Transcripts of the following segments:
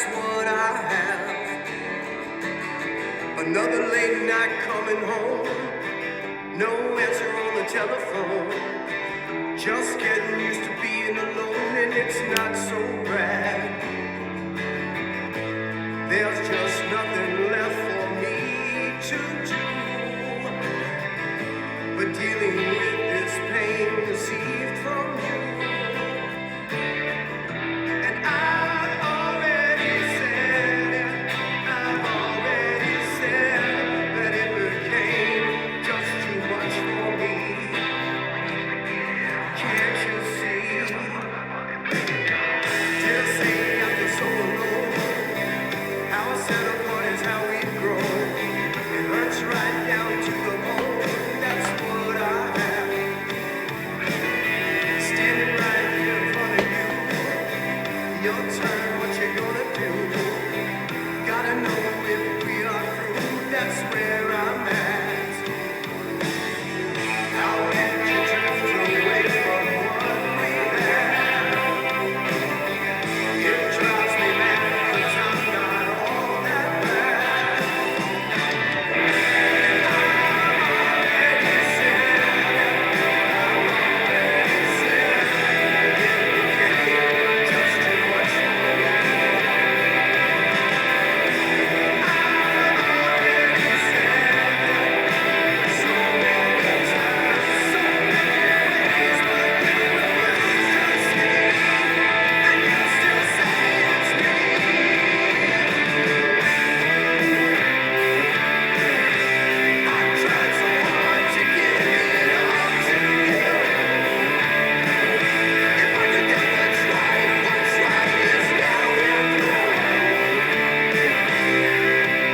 that's what I have. Another late night coming home. No answer on the telephone. Just getting used to being alone, and it's not so bad. There's just nothing left for me to do but dealing with this pain received from you. And I've already said that it became just too much for me. Can't you see? Did I say after so long? How I set apart is how we grow. It hurts right down to the bone. That's what I have. Standing right here in front of you. Your turn, what you gonna do? Gotta know if we are through. That's where I'm at. How did you drift away from what we had? It drives me mad 'cause I'm not all that bad. Just too much for me. So many times, so many ways, but you refuse to see, and you still say it's me. I tried so hard to give it all to you. If I could get what's right is now and through.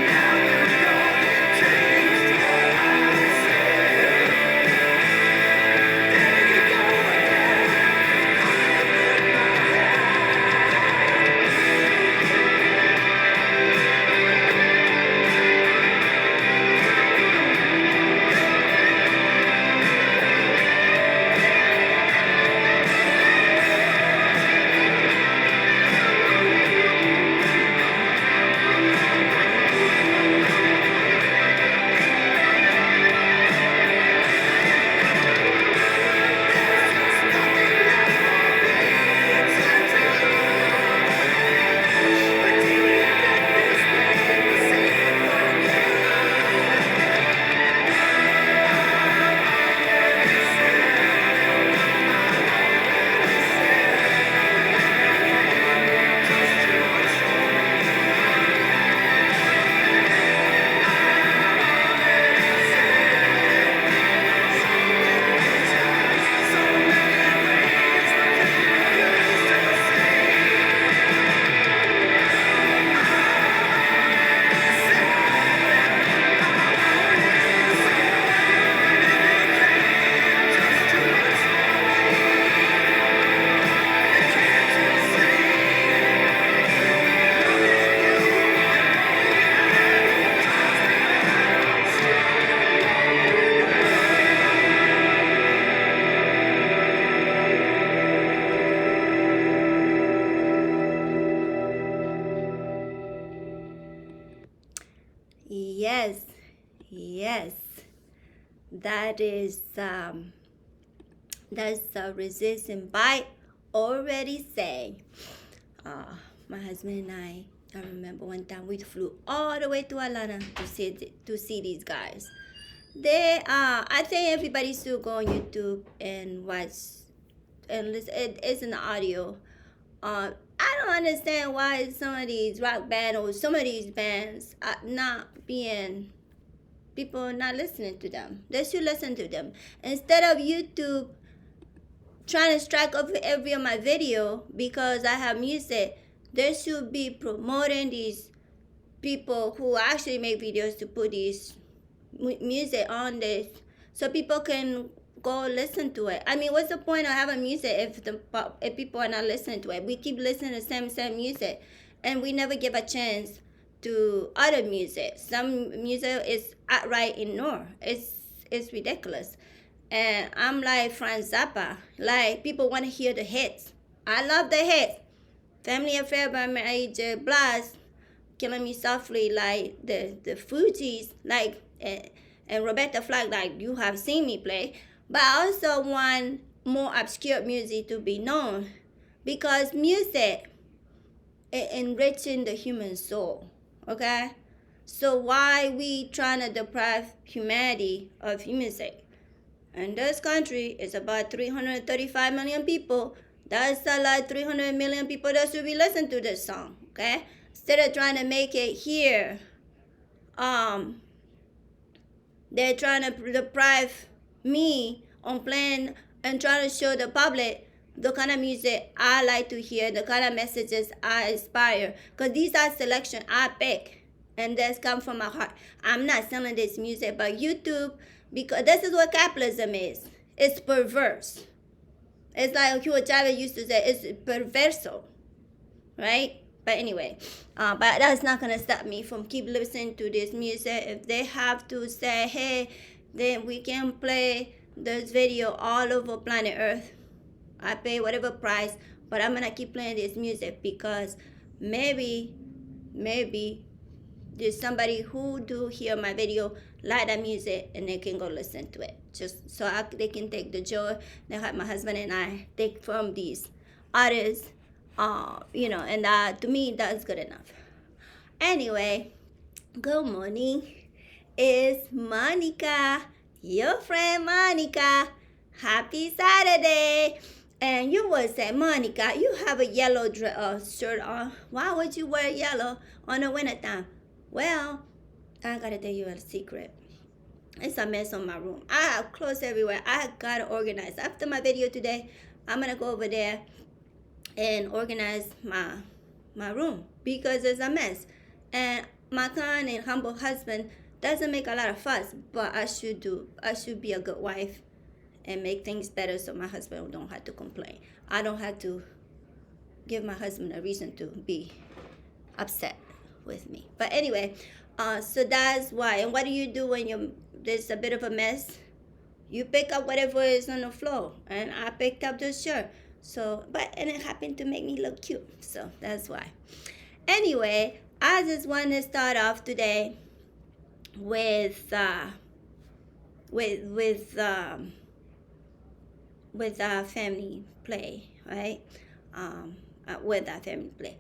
Now you know it changed what I said. There you go again. Yes, yes, that is that's resisting by already say. My husband and I remember one time we flew all the way to Atlanta to see these guys. They I think everybody still go on YouTube and watch and listen. It's an audio. I don't understand why some of these rock bands or some of these bands are not being, people not listening to them. They should listen to them. Instead of YouTube trying to strike up every of my video because I have music, they should be promoting these people who actually make videos to put these music on this so people can go listen to it. I mean, what's the point of having music if people are not listening to it? We keep listening to the same music, and we never give a chance to other music. Some music is outright ignored. It's ridiculous. And I'm like Franz Zappa. Like, people want to hear the hits. I love the hits. Family Affair by Mary J. Blige, Killing Me Softly, like the Fugees, like and Roberta Flack, like You Have Seen Me play. But I also want more obscure music to be known, because music is enriching the human soul. Okay, so why we trying to deprive humanity of music? And this country is about 335 million people. That's a lot, 300 million people that should be listening to this song. Okay, instead of trying to make it here, they're trying to deprive me on playing and trying to show the public the kind of music I like to hear, the kind of messages I inspire. Because these are selection I pick, and that's come from my heart. I'm not selling this music, but YouTube, because this is what capitalism is. It's perverse. It's like Hugo Chavez used to say, it's perverso, right? But anyway, but that's not gonna stop me from keep listening to this music. If they have to say, hey, then we can play this video all over planet Earth, I pay whatever price, but I'm gonna keep playing this music, because maybe there's somebody who do hear my video, like that music, and they can go listen to it, just so they can take the joy that my husband and I take from these artists. And to me, that's good enough. Anyway, good morning. It's Monica, your friend Monica. Happy Saturday. And you would say, Monica, you have a yellow shirt on. Why would you wear yellow on the wintertime? Well, I gotta tell you a secret. It's a mess on my room. I have clothes everywhere. I gotta organize. After my video today, I'm gonna go over there and organize my room, because it's a mess. And my kind and humble husband doesn't make a lot of fuss, but I should be a good wife and make things better, so my husband don't have to complain. I don't have to give my husband a reason to be upset with me. But anyway, so that's why. And what do you do when there's a bit of a mess? You pick up whatever is on the floor, and I picked up this shirt. And it happened to make me look cute, so that's why. Anyway, I just want to start off today with our family play, right? With our family play.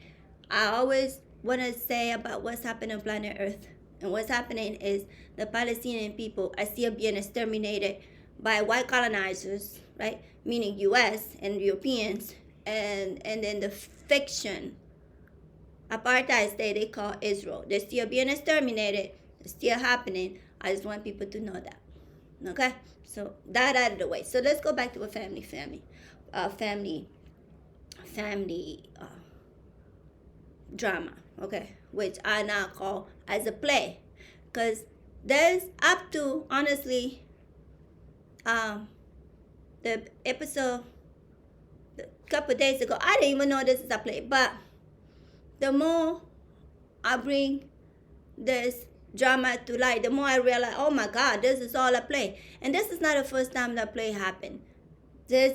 I always want to say about what's happening on planet Earth. And what's happening is the Palestinian people are still being exterminated by white colonizers, right? Meaning U.S. and Europeans, and then the fiction apartheid state they call Israel. They're still being exterminated. It's still happening. I just want people to know that. Okay? So that out of the way. So let's go back to a family drama, okay? Which I now call as a play. Because there's up to, honestly, the episode a couple of days ago, I didn't even know this is a play. But the more I bring this drama to light, the more I realize, oh my God, this is all a play. And this is not the first time that play happened. The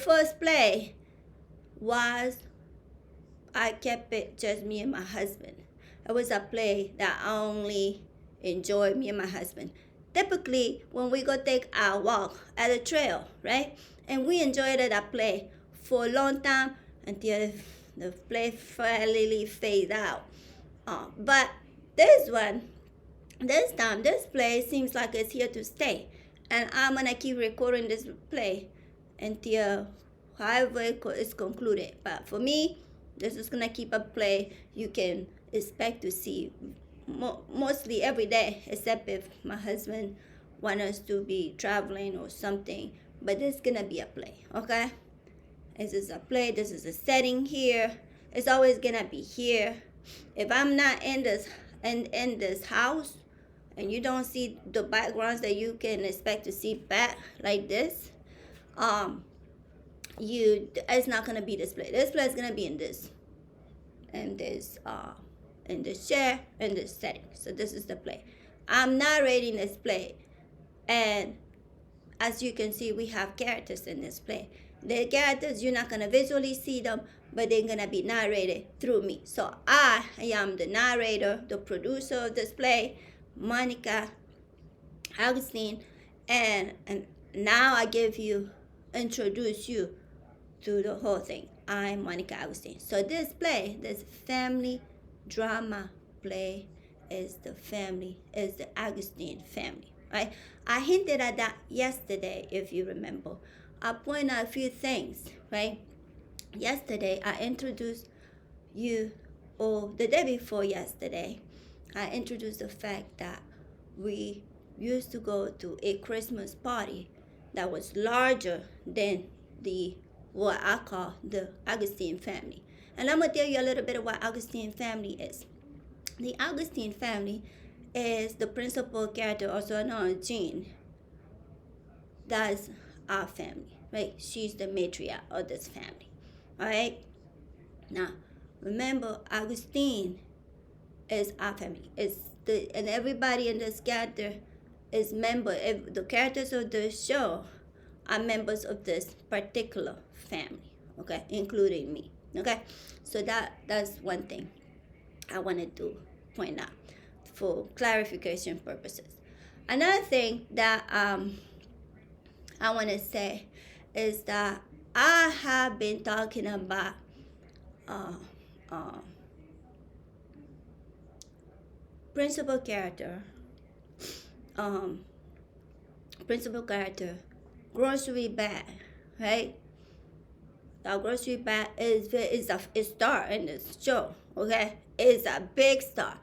first play was, I kept it just me and my husband. It was a play that I only enjoyed me and my husband. Typically, when we go take our walk at a trail, right? And we enjoyed that play for a long time until the play finally fade out. But this play seems like it's here to stay. And I'm going to keep recording this play until however it's concluded. But for me, this is going to keep a play you can expect to see mostly every day, except if my husband wants us to be traveling or something. But this is going to be a play, okay? This is a play. This is a setting here. It's always going to be here. If I'm not in this house, and you don't see the backgrounds that you can expect to see back like this, it's not gonna be this play. This play is gonna be in this chair, in this setting. So this is the play. I'm narrating this play, and as you can see, we have characters in this play. The characters, you're not gonna visually see them, but they're gonna be narrated through me. So I am the narrator, the producer of this play, Monica Augustine, and now I introduce you to the whole thing. I'm Monica Augustine. So this play, this family drama play, is the Augustine family, right? I hinted at that yesterday, if you remember. I pointed out a few things, right? Yesterday, I introduced you, or the day before yesterday, I introduced the fact that we used to go to a Christmas party that was larger than the what I call the Augustine family. And I'm gonna tell you a little bit of what Augustine family is. The Augustine family is the principal character, also known as Jean. That's our family, right? She's the matriarch of this family. All right. Now, remember, Augustine is our family. And everybody in this character is the characters of the show are members of this particular family, okay, including me, okay. So that's one thing I wanted to point out for clarification purposes. Another thing that I want to say is that I have been talking about uh, uh, principal character, um, grocery bag, right? The grocery bag is a star in this show, okay? It's a big star.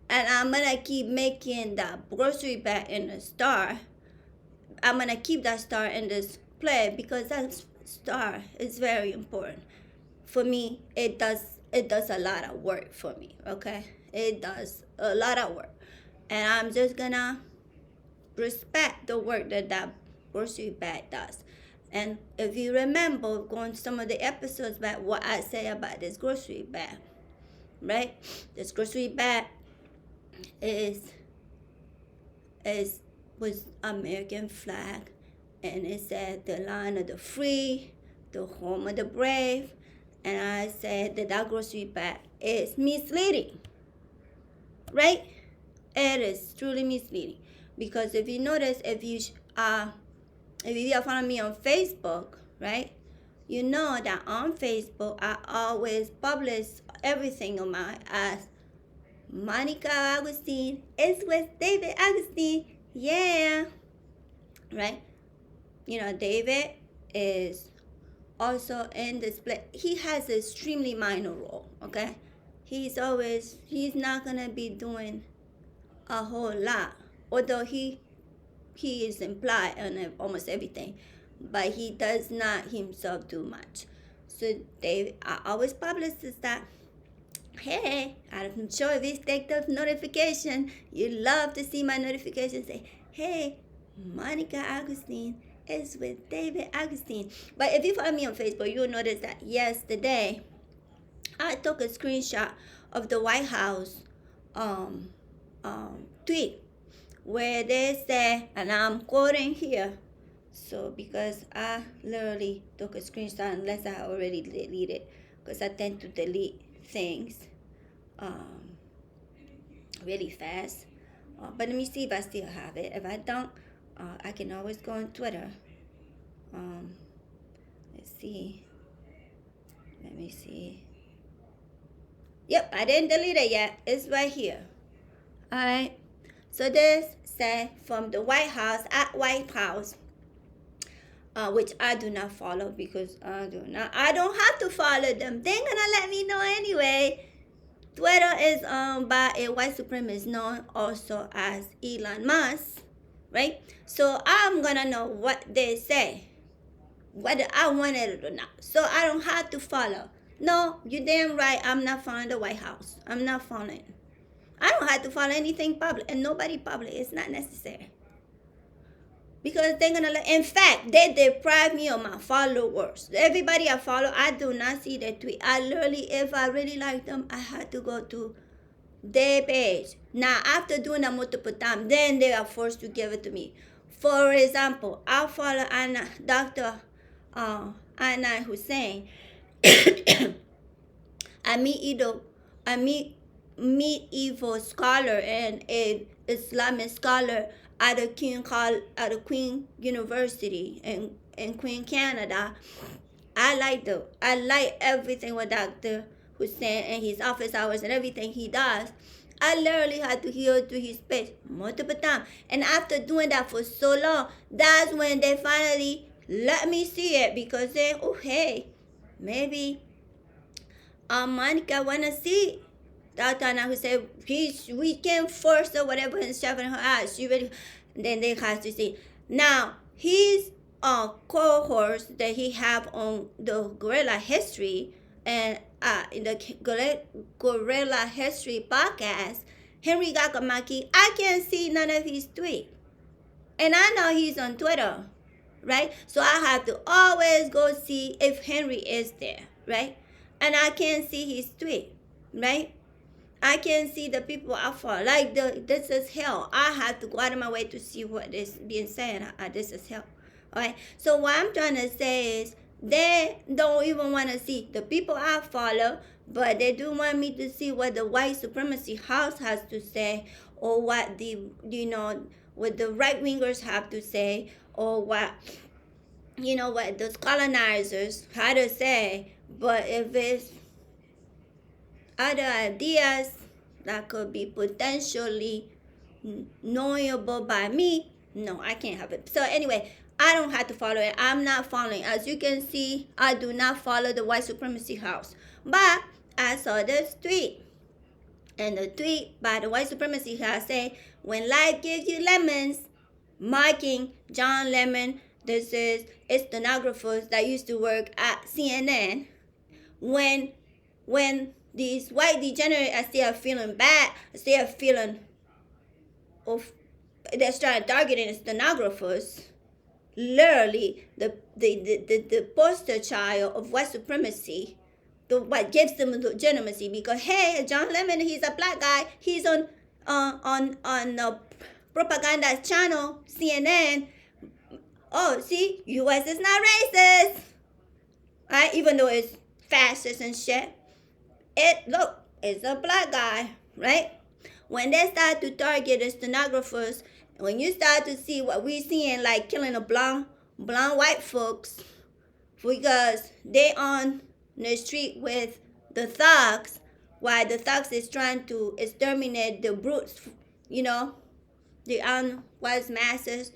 And I'm gonna keep making the grocery bag in a star. I'm gonna keep that star in this play because that star is very important. For me, it does a lot of work for me, okay? It does a lot of work. And I'm just gonna respect the work that grocery bag does. And if you remember going some of the episodes back, what I say about this grocery bag, right? This grocery bag is was American flag, and it said the land of the free, the home of the brave, and I said that grocery bag is misleading, right? It is truly misleading because if you notice, if you are following me on Facebook, right? You know that on Facebook I always publish everything on my as Monica Augustine is with David Augustine. Yeah. Right? You know, David is also in this play. He has an extremely minor role, okay? He's not gonna be doing a whole lot. Although he is implied on almost everything, but he does not himself do much. So David, I always publish that. Hey, I'm sure if you take the notification, you love to see my notification say, hey, Monica Augustine is with David Augustine. But if you follow me on Facebook, you'll notice that yesterday I took a screenshot of the White House tweet where they say, and I'm quoting here, so because I literally took a screenshot unless I already deleted, because I tend to delete things really fast. But let me see if I still have it. If I don't, I can always go on Twitter. Let's see. Let me see. Yep, I didn't delete it yet. It's right here. All right. So this said from the White House at White House, which I do not follow because I don't have to follow them. They're gonna let me know anyway. Twitter is owned by a white supremacist known also as Elon Musk, right? So I'm gonna know what they say, whether I want it or not. So I don't have to follow. No, you're damn right. I'm not following the White House. I'm not following. I don't have to follow anything public, and nobody public. It's not necessary. Because they're gonna, in fact, they deprive me of my followers. Everybody I follow, I do not see their tweet. I literally, if I really like them, I had to go to their page. Now, after doing that multiple times, then they are forced to give it to me. For example, I follow Dr. Anna Hussein, a medieval, a medieval scholar and an Islamic scholar at the Queen University in Queen, Canada. I like everything with Dr. Hussein and his office hours and everything he does. I literally had to hear through his page multiple times. And after doing that for so long, that's when they finally let me see it, because they, oh hey, maybe Monica wanna see Dr. Anna, who said we can force her whatever and shove in her eyes. She really, then they have to see. Now his cohorts that he have on the gorilla history and in the gorilla history podcast, Henry Gakamaki, I can't see none of his tweets. And I know he's on Twitter, right? So I have to always go see if Henry is there, right? And I can't see his tweet, right? I can't see the people I follow. Like this is hell. I have to go out of my way to see what is being said. This is hell. All right. So what I'm trying to say is they don't even want to see the people I follow, but they do want me to see what the white supremacy house has to say, or what the what the right wingers have to say, or what what those colonizers had to say. But if it's other ideas that could be potentially knowable by me, no, I can't have it. So anyway, I don't have to follow it. I'm not following. As you can see, I do not follow the white supremacy house. But I saw this tweet. And the tweet by the white supremacy house say, when life gives you lemons, marking John Lemon. This is stenographers that used to work at CNN. When these white degenerates are still feeling bad, still feeling of, they're starting targeting stenographers. Literally, the poster child of white supremacy, what gives them legitimacy, because hey, John Lemon, he's a black guy, he's on propaganda channel CNN. Oh, see, U.S. is not racist, right? Even though it's fascist and shit. It's a black guy, right? When they start to target the stenographers, when you start to see what we seeing, like killing the blonde white folks because they on the street with the thugs, while the thugs is trying to exterminate the brutes, the unwise masses,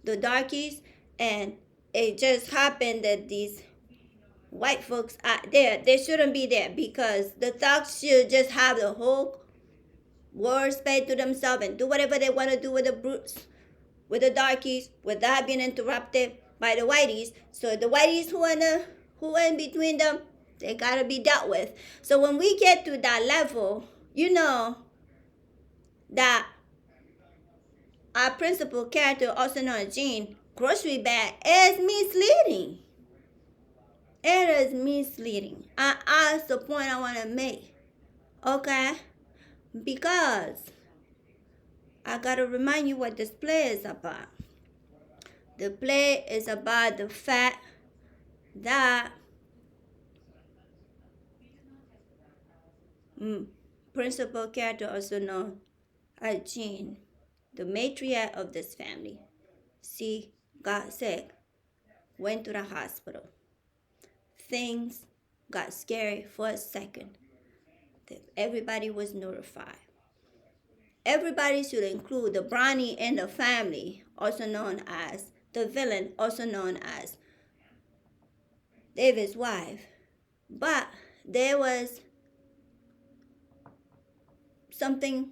the darkies, and it just happened that these white folks are there. They shouldn't be there, because the thugs should just have the whole world space to themselves and do whatever they want to do with the brutes, with the darkies, without being interrupted by the whiteys. So the whiteys who are in between them, they gotta be dealt with. So when we get to that level, that our principal character, also known as Jean, grocery bag, is misleading. It is misleading. That's the point I want to make. Okay? Because I got to remind you what this play is about. The play is about the fact that principal character, also known as Jean, the matriarch of this family, she got sick, went to the hospital. Things got scary for a second. Everybody was notified. Everybody should include the Brownie in the family, also known as the villain, also known as David's wife. But there was somebody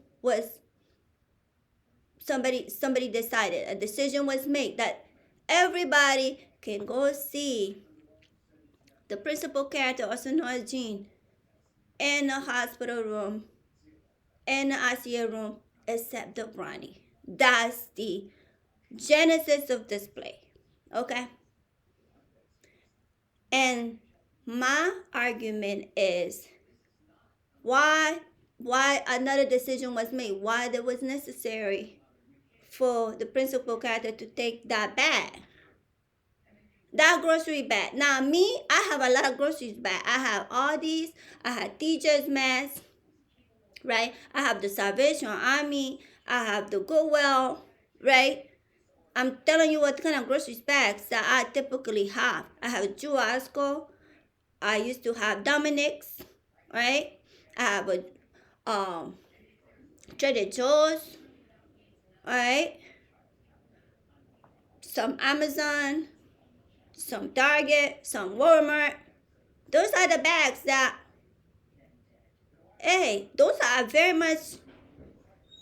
decided, a decision was made that everybody can go see the principal character, also known as Jean, in the hospital room, in the ICU room, except the Brownie. That's the genesis of this play. Okay? And my argument is why another decision was made, why it was necessary for the principal character to take that bag. That grocery bag. Now me, I have a lot of groceries bag. I have all these. I have teachers mess, right? I have the Salvation Army. I have the Goodwill, right? I'm telling you what kind of groceries bags that I typically have. I have Juasco. I used to have Dominic's, right? I have a Trader Joe's, right? Some Amazon, some Target, some Walmart. Those are the bags that, hey, those are very much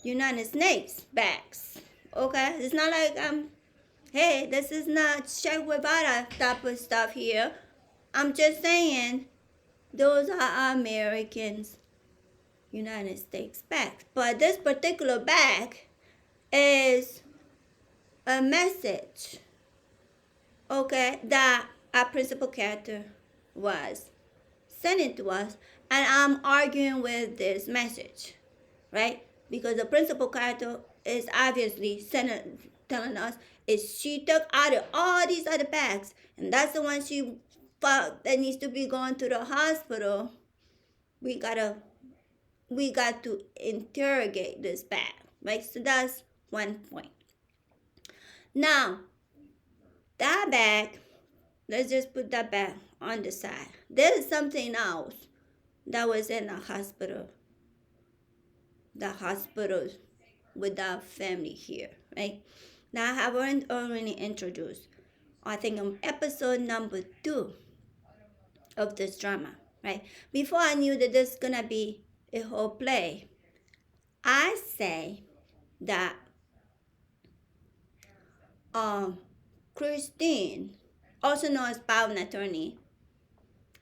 United States bags. Okay, it's not like hey, this is not Che Guevara type of stuff here. I'm just saying those are Americans, United States bags. But this particular bag is a message, okay, that our principal character was sending to us, and I'm arguing with this message, right? Because the principal character is obviously telling us is she took out of all these other bags, and that's the one she thought that needs to be going to the hospital. We got to interrogate this bag, right? So that's one point. Now that bag, let's just put that bag on the side. There is something else that was in the hospital. The hospital with our family here, right? Now I have already introduced, I think on episode number 2 of this drama, right? Before I knew that this is gonna be a whole play, I say that Christine, also known as Power Attorney,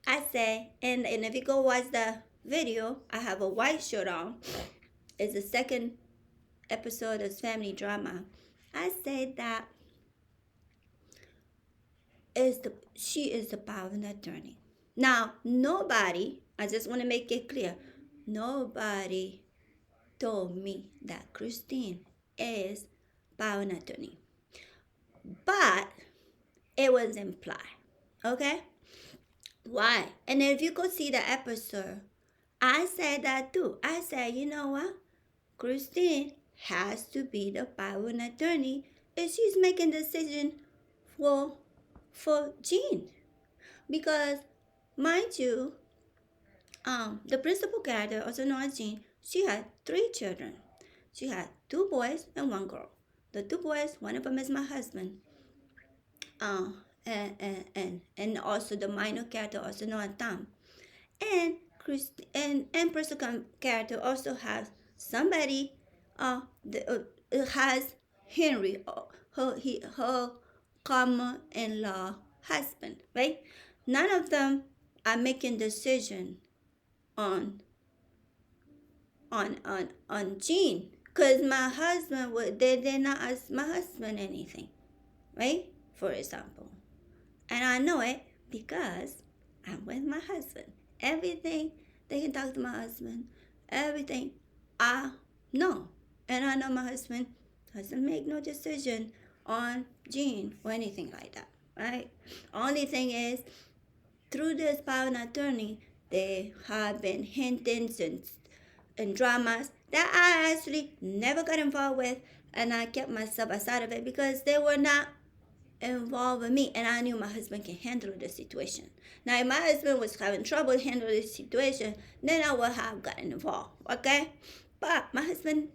I say, and if you go watch the video, I have a white shirt on. It's the second episode of family drama. I say that she is the power of attorney. Now, nobody, I just want to make it clear, nobody told me that Christine is power of attorney. But it was implied. Okay? Why? And if you go see the episode, I said that too. I said, you know what? Christine has to be the power of attorney if she's making decision for Jean. Because mind you, the principal character, also known as Jean, she had 3 children. She had 2 boys and 1 girl. The 2 boys, one of them is my husband. Uh, and also the minor character, also known as Tom. And and principal character also has somebody has Henry, her common-in-law husband, right? None of them are making decision on Jean, because my husband would they not ask my husband anything, right? For example, and I know it because I'm with my husband. Everything they can talk to my husband. Everything I know, and I know my husband doesn't make no decision on Jean or anything like that, right? Only thing is, through this power of attorney, there have been hintings and dramas that I actually never got involved with, and I kept myself aside of it because they were not involved with me, and I knew my husband can handle the situation. Now, if my husband was having trouble handling the situation, then I would have gotten involved, okay? But my husband,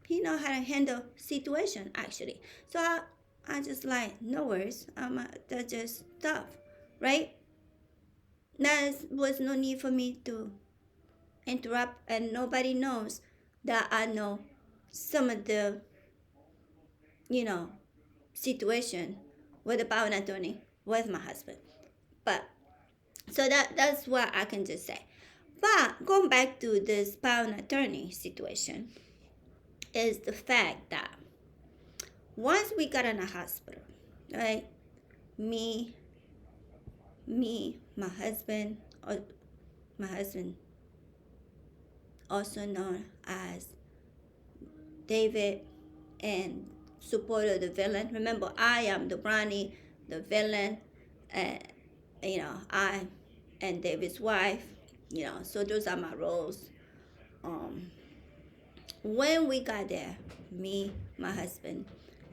he know how to handle situation actually. So I just like, no worries. That's just stuff, right? There was no need for me to interrupt, and nobody knows that I know some of the, you know, situation with the power of attorney with my husband. But so that's what I can just say. But going back to this power of attorney situation is the fact that once we got in the hospital, right? Me, my husband, also known as David, and supporter of the villain. Remember, I am the brownie, the villain, and I and David's wife. So those are my roles. Um, when we got there, me, my husband,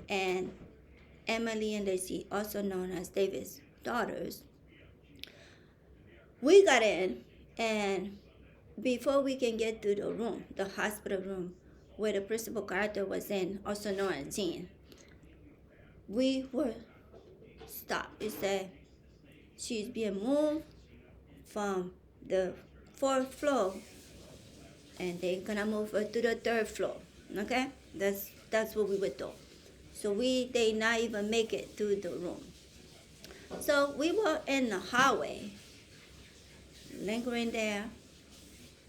and Emily and Lacey, also known as David's daughters, we got in, and before we can get to the room, the hospital room, where the principal character was in, also known as Jean, we were stopped. It said she's being moved from the fourth floor, and they're gonna move her to the third floor. Okay, that's what we were told. So we they not even make it to the room. So we were in the hallway, lingering there,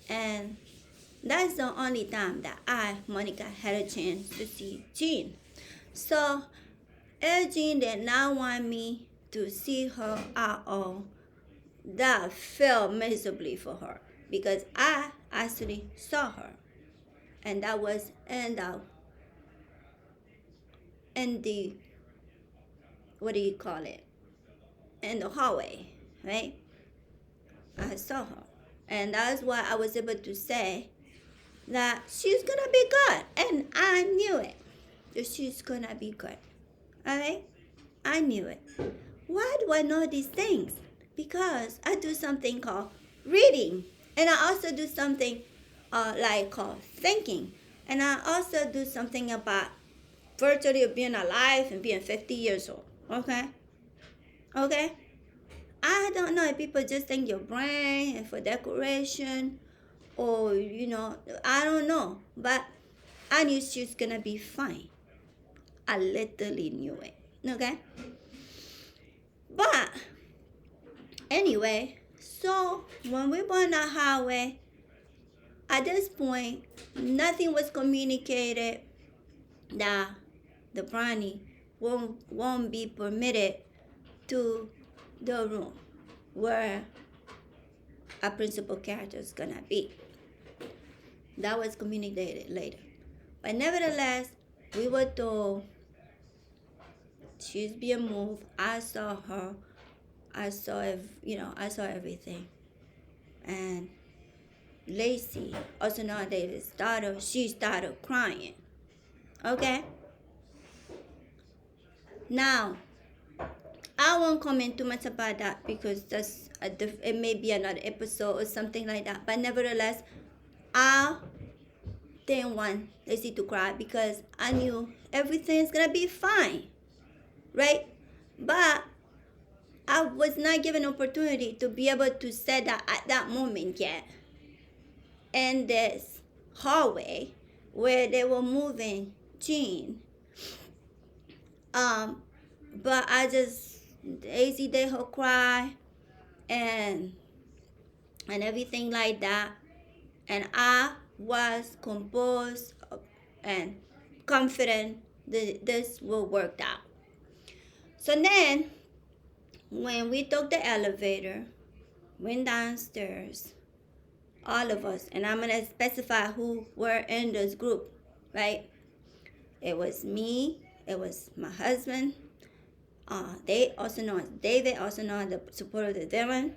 and that's the only time that I, Monica, had a chance to see Jean. So Jean did not want me to see her at all. That felt miserably for her because I actually saw her, and that was in the what do you call it, in the hallway, right? I saw her, and that's why I was able to say that she's gonna be good, and I knew it, that she's gonna be good. All right, I knew it. Why do I know these things? Because I do something called reading, and I also do something called thinking, and I also do something about virtually being alive and being 50 years old. Okay. I don't know if people just think your brain and for decoration, or I don't know, but I knew she was gonna be fine. I literally knew it. Okay. But anyway, so when we were on the highway, at this point, nothing was communicated that the brownie won't be permitted to the room where a principal character is gonna be. That was communicated later. But nevertheless, we were told she's being moved. I saw her. I saw everything. And Lacey, also known as David's daughter, she started crying. Okay? Now, I won't comment too much about that because it may be another episode or something like that. But nevertheless, I didn't want Lacey to cry because I knew everything's gonna be fine, right? But I was not given opportunity to be able to say that at that moment yet. In this hallway where they were moving Jean, but I just Daisy did her cry and everything like that, and I was composed and confident that this will work out. So then, when we took the elevator, went downstairs, all of us, and I'm gonna specify who were in this group, right? It was me, it was my husband, they also known as David, also known as the support of the villain.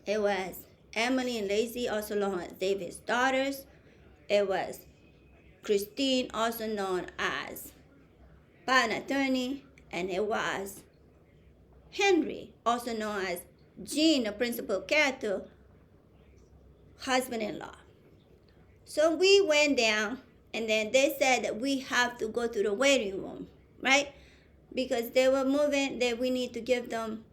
It was Emily and Lacey, also known as David's daughters. It was Christine, also known as an attorney, and it was Henry, also known as Jean, the principal character, husband-in-law. So we went down, and then they said that we have to go to the waiting room, right? Because they were moving, that we need to give them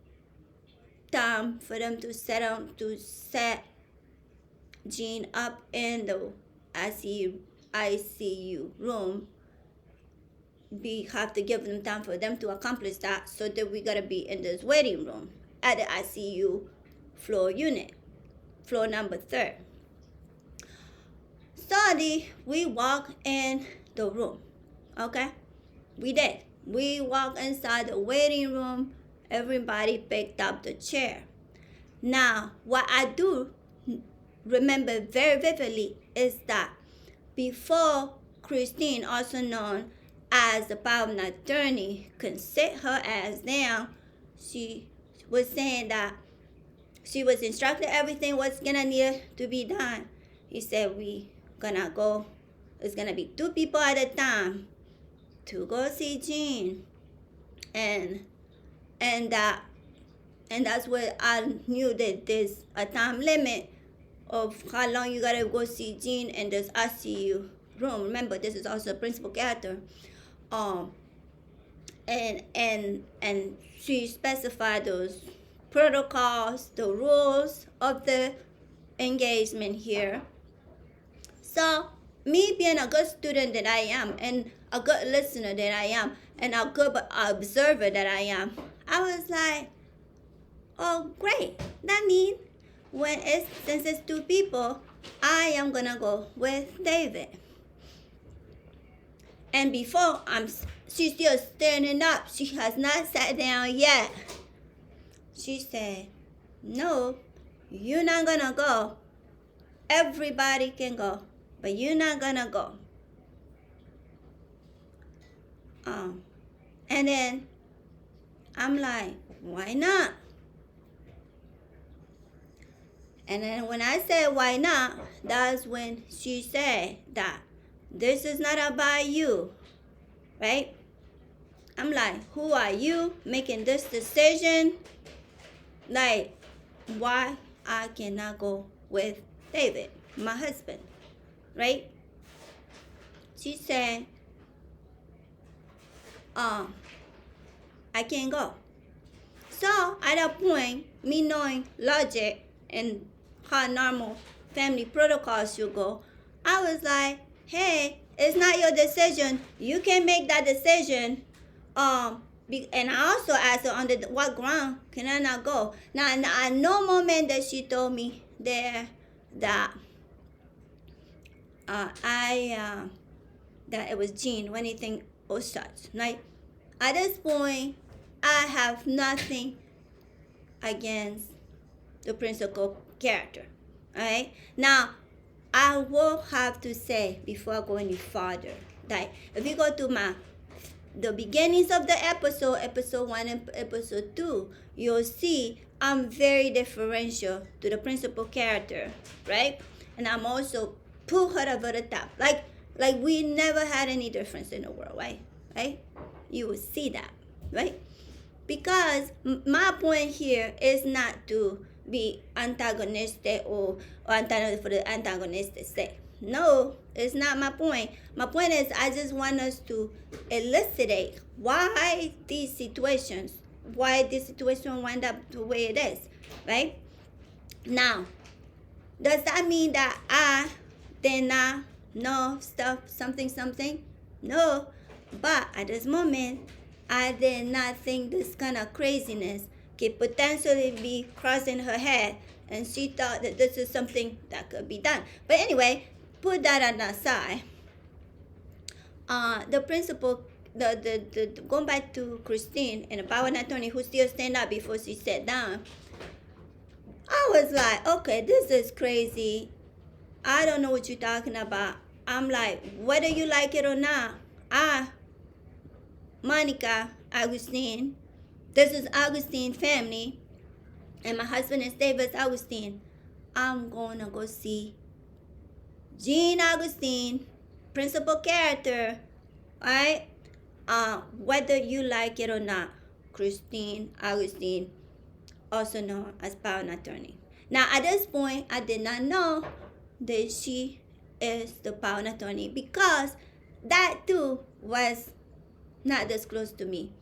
time for them to set Jean up in the ICU room. We have to give them time for them to accomplish that, so that we gotta be in this waiting room at the ICU floor unit, floor number 3. Slowly, we walk in the room. Okay, we did. We walked inside the waiting room. Everybody picked up the chair. Now, what I do remember very vividly is that before Christine, also known as the power of attorney can sit her ass down, she was saying that she was instructed everything was gonna need to be done. He said we gonna go. It's gonna be 2 people at a time to go see Jean, and that's what I knew, that there's a time limit of how long you gotta go see Jean in this ICU room. Remember, this is also a principal character. And she specified those protocols, the rules of the engagement here. So me being a good student that I am, and a good listener that I am, and a good observer that I am, I was like, oh great, that means since it's 2 people, I am gonna go with David. And before she's still standing up. She has not sat down yet. She said, no, you're not gonna go. Everybody can go, but you're not gonna go. And then I'm like, why not? And then when I said why not, that's when she said that this is not about you, right? I'm like, who are you making this decision? Like, why I cannot go with David, my husband, right? She said, I can't go. So at that point, me knowing logic and how normal family protocols should go, I was like, hey, it's not your decision. You can make that decision. And I also asked her, under what ground can I not go? Now, at no moment that she told me there that that it was Jean or anything or such, right? At this point, I have nothing against the principal character. All right. Now, I will have to say before I go any further that if you go to the beginnings of the episode 1 and episode 2, you'll see I'm very differential to the principal character, right? And I'm also put her over the top, like we never had any difference in the world, right? Right? You will see that, right? Because my point here is not to be antagonistic or antagonistic for the antagonistic sake. No, it's not my point. My point is I just want us to elucidate why this situation wind up the way it is, right? Now, does that mean that I did not know something? No, but at this moment, I did not think this kind of craziness could potentially be crossing her head, and she thought that this is something that could be done. But anyway, put that on the side. The principal, the going back to Christine and the power attorney who still stand up before she sat down, I was like, okay, this is crazy. I don't know what you're talking about. I'm like, whether you like it or not, Monica, Augustine, this is Augustine family, and my husband is David Augustine. I'm gonna go see Jean Augustine, principal character, right? Whether you like it or not, Christine Augustine, also known as power attorney. Now, at this point, I did not know that she is the power attorney because that too was not disclosed to me.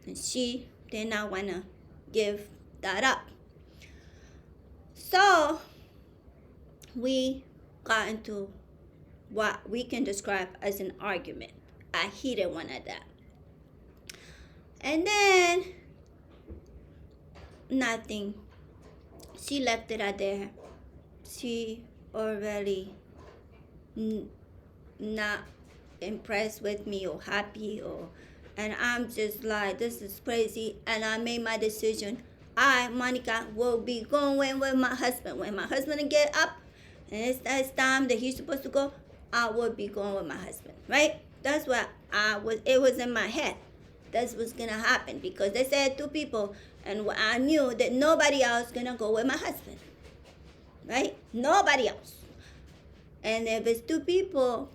And she did not want to give that up. So, we got into what we can describe as an argument. A heated one at that. And then, nothing. She left it out there. She already not impressed with me or happy, and I'm just like, this is crazy. And I made my decision. I, Monica, will be going with my husband. When my husband get up and it's time that he's supposed to go, I will be going with my husband, right? That's what it was in my head. That's what's gonna happen because they said two people, and I knew that nobody else gonna go with my husband, right? Nobody else. And if it's two people,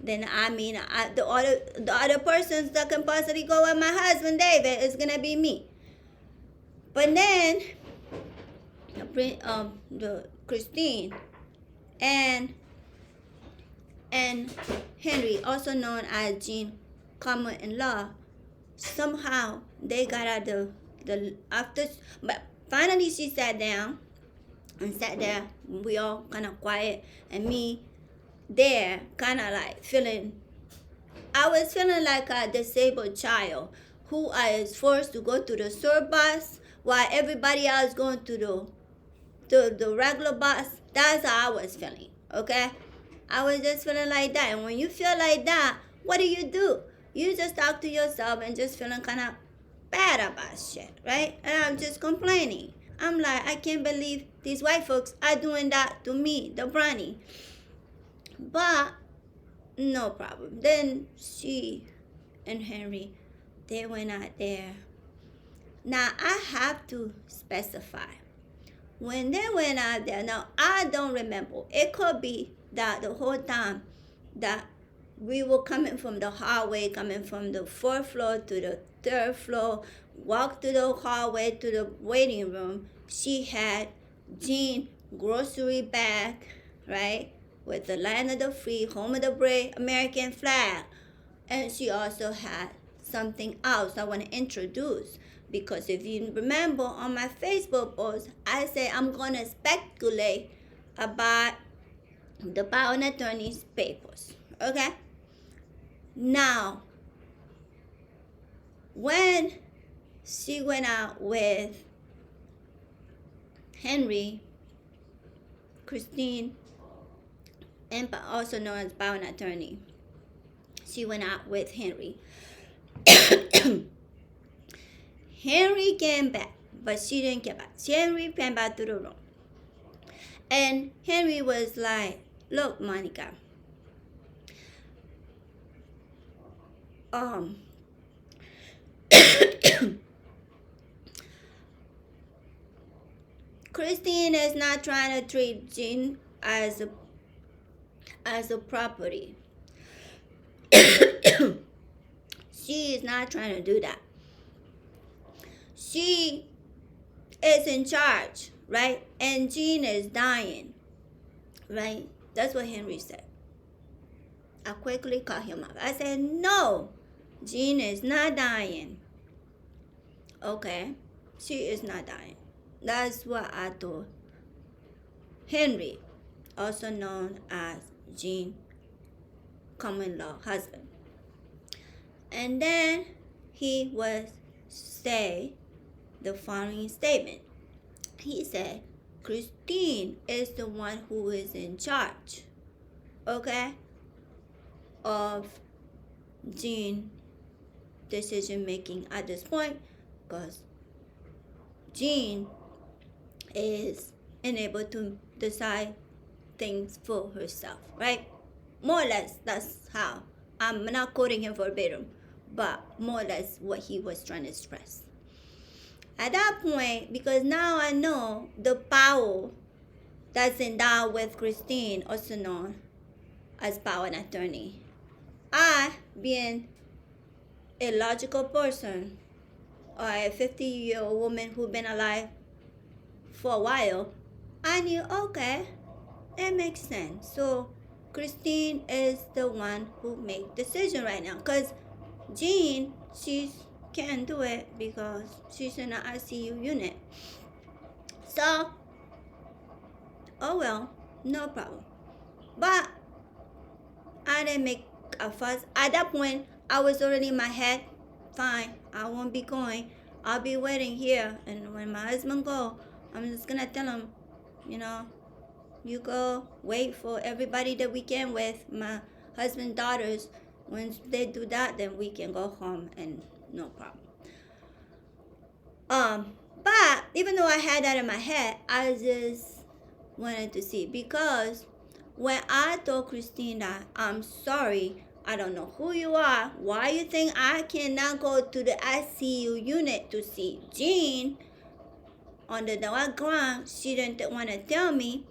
then the other persons that can possibly go with my husband David is gonna be me. But then the Christine and Henry, also known as Jean common-in-law, somehow they got out the after. But finally, she sat down and sat there. We all kind of quiet, and me there, kind of like feeling. I was feeling like a disabled child who is forced to go to the short bus while everybody else going to the regular bus. That's how I was feeling. Okay, I was just feeling like that. And when you feel like that, what do? You just talk to yourself and just feeling kind of bad about shit, right? And I'm just complaining. I'm like, I can't believe these white folks are doing that to me, the brownie. But no problem. Then she and Henry, they went out there. Now I have to specify. When they went out there, now I don't remember. It could be that the whole time that we were coming from the hallway, coming from the fourth floor to the third floor, walked to the hallway to the waiting room. She had Jean grocery bag, right, with the land of the free, home of the brave, American flag. And she also had something else I want to introduce. Because if you remember on my Facebook post, I say I'm going to speculate about the power and attorney's papers. Okay? Now, when she went out with Henry, Christine, and also known as power and attorney, she went out with Henry. Henry came back, but she didn't come back. Henry came back to the room. And Henry was like, look, Monica, Christine is not trying to treat Jean as a property. She is not trying to do that. She is in charge, right? And Jean is dying, right? That's what Henry said. I quickly cut him off. I said, no, Jean is not dying. Okay, she is not dying. That's what I told Henry, also known as Jean common-law husband. And then he was say the following statement. He said, Christine is the one who is in charge, okay, of Jean decision making at this point, because Jean is unable to decide things for herself, right? More or less, that's how. I'm not quoting him verbatim, but more or less what he was trying to express. At that point, because now I know the power that's endowed with Christine, also known as power and attorney, I, being a logical person, or a 50-year-old woman who's been alive for a while, I knew, okay, it makes sense. So Christine is the one who make decision right now, because Jean, she can't do it because she's in an ICU unit. So, oh well, no problem. But I didn't make a fuss. At that point, I was already in my head, fine, I won't be going. I'll be waiting here. And when my husband go, I'm just going to tell him, you go wait for everybody that we can with, my husband's daughters. Once they do that, then we can go home and no problem. But even though I had that in my head, I just wanted to see, because when I told Christine that I'm sorry, I don't know who you are. Why you think I cannot go to the ICU unit to see Jean? On the background, she didn't want to tell me.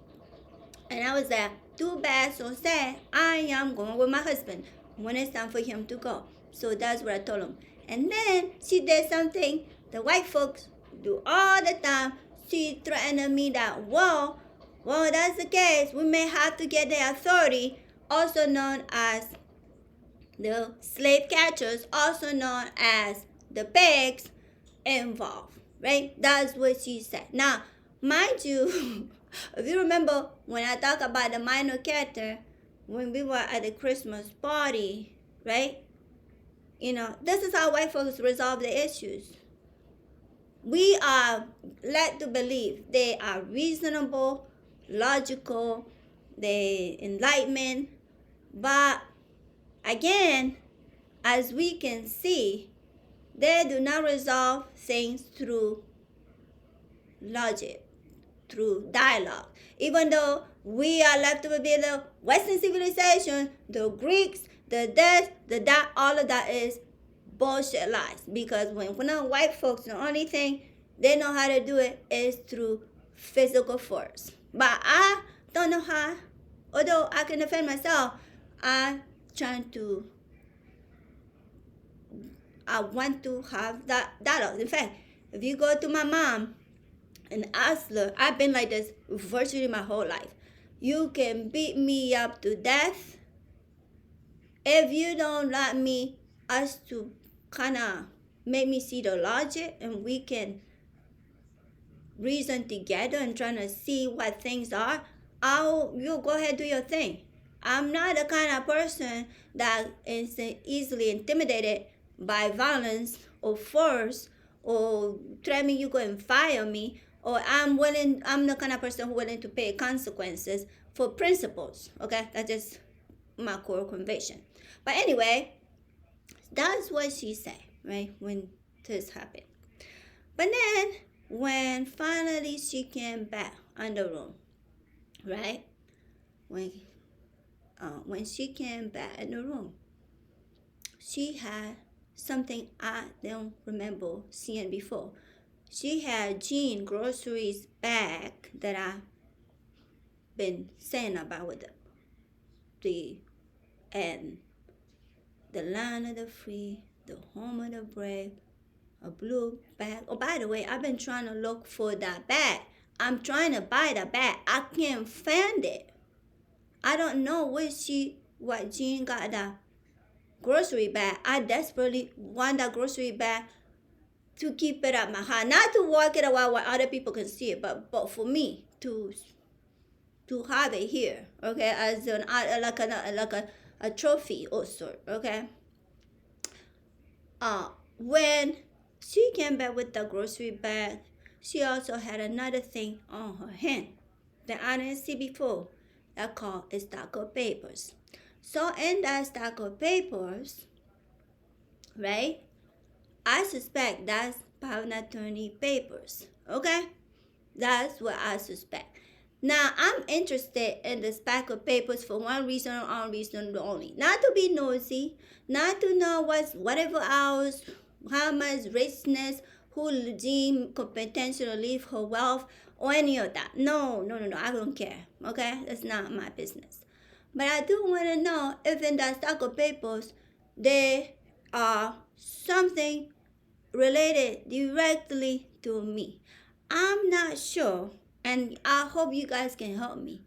And I was like, too bad, so sad. I am going with my husband when it's time for him to go. So that's what I told him. And then she did something the white folks do all the time. She threatened me that, well, that's the case. We may have to get the authority, also known as the slave catchers, also known as the pigs, involved, right? That's what she said. Now, mind you, if you remember when I talked about the minor character, when we were at the Christmas party, right? You know, this is how white folks resolve the issues. We are led to believe they are reasonable, logical, they enlightenment, but again, as we can see, they do not resolve things through logic, through dialogue. Even though we are left to be the Western civilization, the Greeks, the this, the that, all of that is bullshit lies. Because when the white folks, the only thing they know how to do it is through physical force. But I don't know how. Although I can defend myself, I'm trying to. I want to have that dialogue. In fact, if you go to my mom and ask her, I've been like this virtually my whole life. You can beat me up to death. If you don't let me, us to kind of make me see the logic and we can reason together and trying to see what things are, you go ahead and do your thing. I'm not the kind of person that is easily intimidated by violence or force or threaten me you go and fire me, or I'm the kind of person who willing to pay consequences for principles. Okay, that's just my core conviction. But anyway, that's what she said, right, when this happened. But then when finally she came back on the room, right, when she came back in the room, she had something I don't remember seeing before. She had Jean groceries bag that I've been saying about with the and the land of the free, the home of the brave, a blue bag. Oh, by the way, I've been trying to look for that bag. I'm trying to buy the bag. I can't find it. I don't know what Jean got that grocery bag. I desperately want that grocery bag to keep it at my house, not to walk it around where other people can see it, but for me to have it here, okay, as a trophy or sort, okay. When she came back with the grocery bag, she also had another thing on her hand that I didn't see before. That called a stack of papers. So in that stack of papers, right, I suspect that's power of attorney papers. Okay? That's what I suspect. Now, I'm interested in the stack of papers for one reason or one reason only. Not to be nosy, not to know whatever else, how much richness, who Jean could potentially leave her wealth, or any of that. No, I don't care. Okay? That's not my business. But I do want to know if in that stack of papers there are something related directly to me. I'm not sure, and I hope you guys can help me.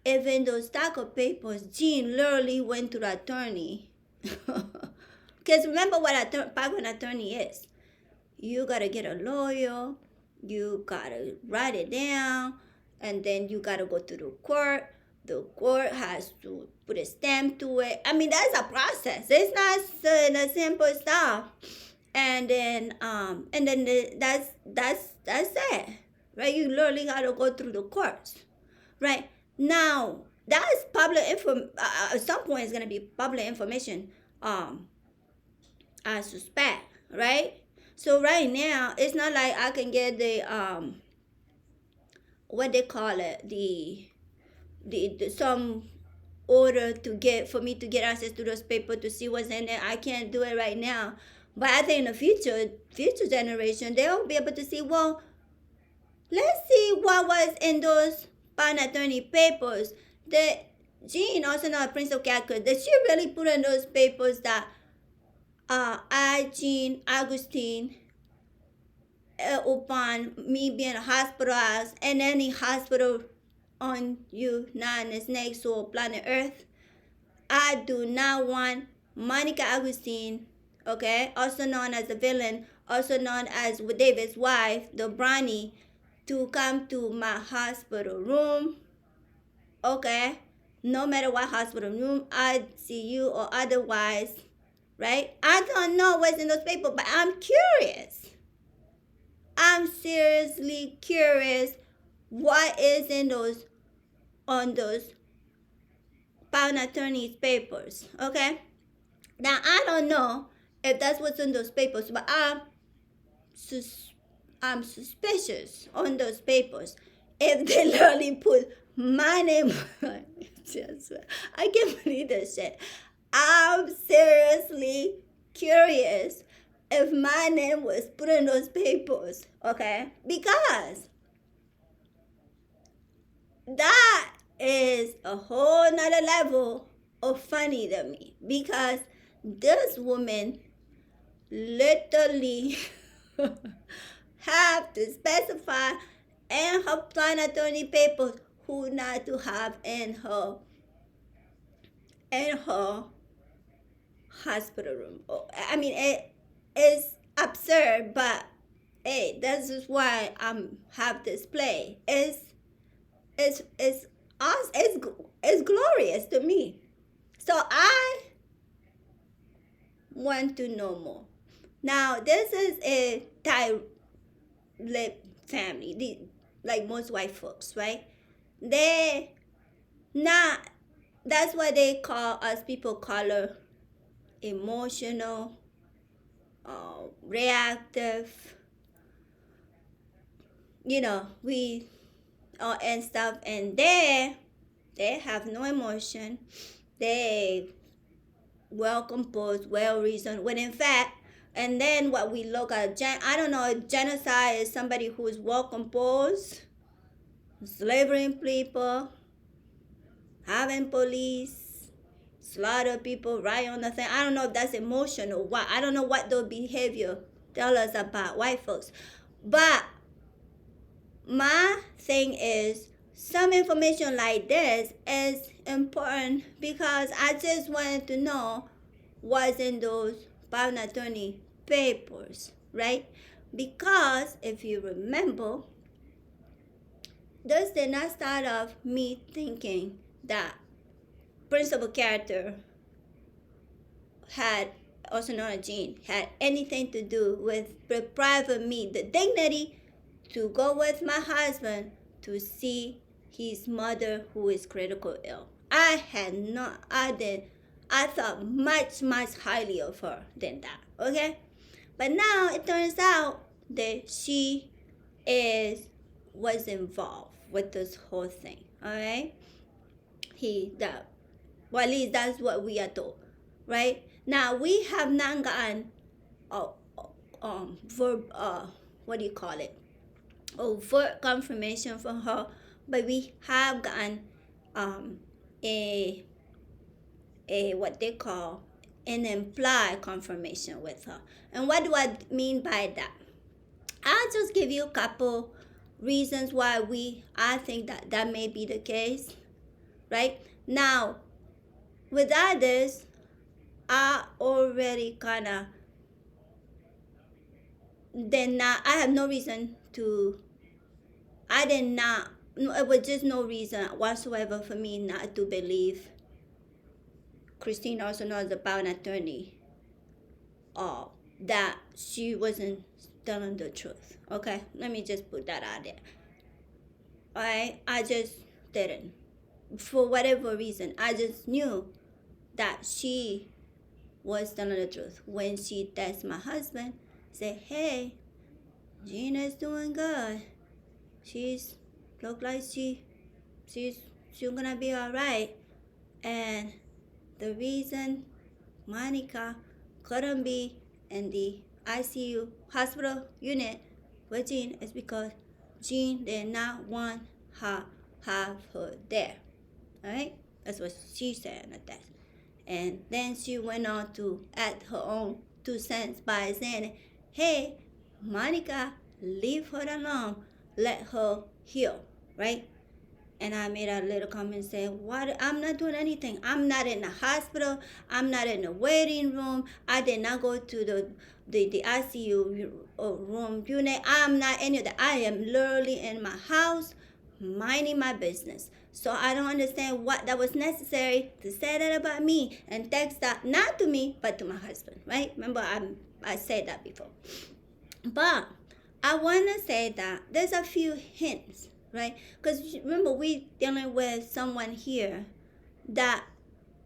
If in those stack of papers, Jean literally went to the attorney. Because remember what an attorney is. You got to get a lawyer. You got to write it down. And then you got to go to the court. The court has to put a stamp to it. I mean, that's a process. It's not the simple stuff. And then that's it, right? You literally got to go through the courts, right? Now that's public info. At some point, it's gonna be public information. I suspect, right? So right now, it's not like I can get the what they call it, the some order to get for me to get access to those papers to see what's in there. I can't do it right now, but I think in the future generation they'll be able to see. Well, let's see what was in those power attorney papers. That Jean, also known as Prince of Calcutta, did she really put in those papers that I, Jean Augustine, upon me being hospitalized in any hospital on United Snakes or planet Earth, I do not want Monica Augustine, okay, also known as the villain, also known as David's wife, the Brownie, to come to my hospital room, okay, no matter what hospital room, ICU or otherwise, right? I don't know what's in those papers, but I'm curious. I'm seriously curious what is in those on those power attorney's papers, okay? Now I don't know if that's what's in those papers, but I'm suspicious on those papers if they literally put my name. Just, I can't believe this shit. I'm seriously curious if my name was put in those papers, okay? Because that is a whole nother level of funny to me, because this woman literally have to specify in her plan attorney papers who not to have in her hospital room. I mean, it is absurd, but hey, that's just why I'm have this play. It's us. It's glorious to me. So I want to know more. Now this is a type family, like most white folks, right? They not. That's why they call us people color emotional, reactive. We and stuff, and they have no emotion. They well composed, well reasoned. When in fact, and then what we look at, I don't know, genocide is somebody who is well composed, slavering people, having police slaughter people right on the thing. I don't know if that's emotional. What I don't know what their behavior tell us about white folks, but my thing is, some information like this is important because I just wanted to know what's in those power attorney papers, right? Because if you remember, this did not start off me thinking that principal character had, also known as Jean, had anything to do with depriving me the dignity to go with my husband to see his mother who is critical ill. I thought much, much highly of her than that, okay? But now it turns out that she was involved with this whole thing, all right? Well, at least that's what we are told, right? Now we have not gotten, what do you call it? Overt confirmation from her, but we have gotten a what they call an implied confirmation with her. And what do I mean by that? I'll just give you a couple reasons why I think that may be the case, right? Now, with others, I already kind of I have no reason to, it was just no reason whatsoever for me not to believe Christine, also known as the power attorney, that she wasn't telling the truth. Okay, let me just put that out there. Alright, I just didn't. For whatever reason, I just knew that she was telling the truth. When she texted my husband, said, "Hey, Gina's doing good. She's look like she's gonna be alright." And the reason Monica couldn't be in the ICU hospital unit with Jean is because Jean did not want her have her there. Alright? That's what she said in the text. And then she went on to add her own 2 cents by saying, hey, Monica, leave her alone. Let her heal. Right? And I made a little comment saying, what? I'm not doing anything. I'm not in the hospital. I'm not in the waiting room. I did not go to the ICU room unit. I'm not any of that. I am literally in my house minding my business. So I don't understand what that was necessary to say that about me and text that not to me, but to my husband, right? Remember, I said that before. But I want to say that there's a few hints, right? Because remember, we dealing with someone here that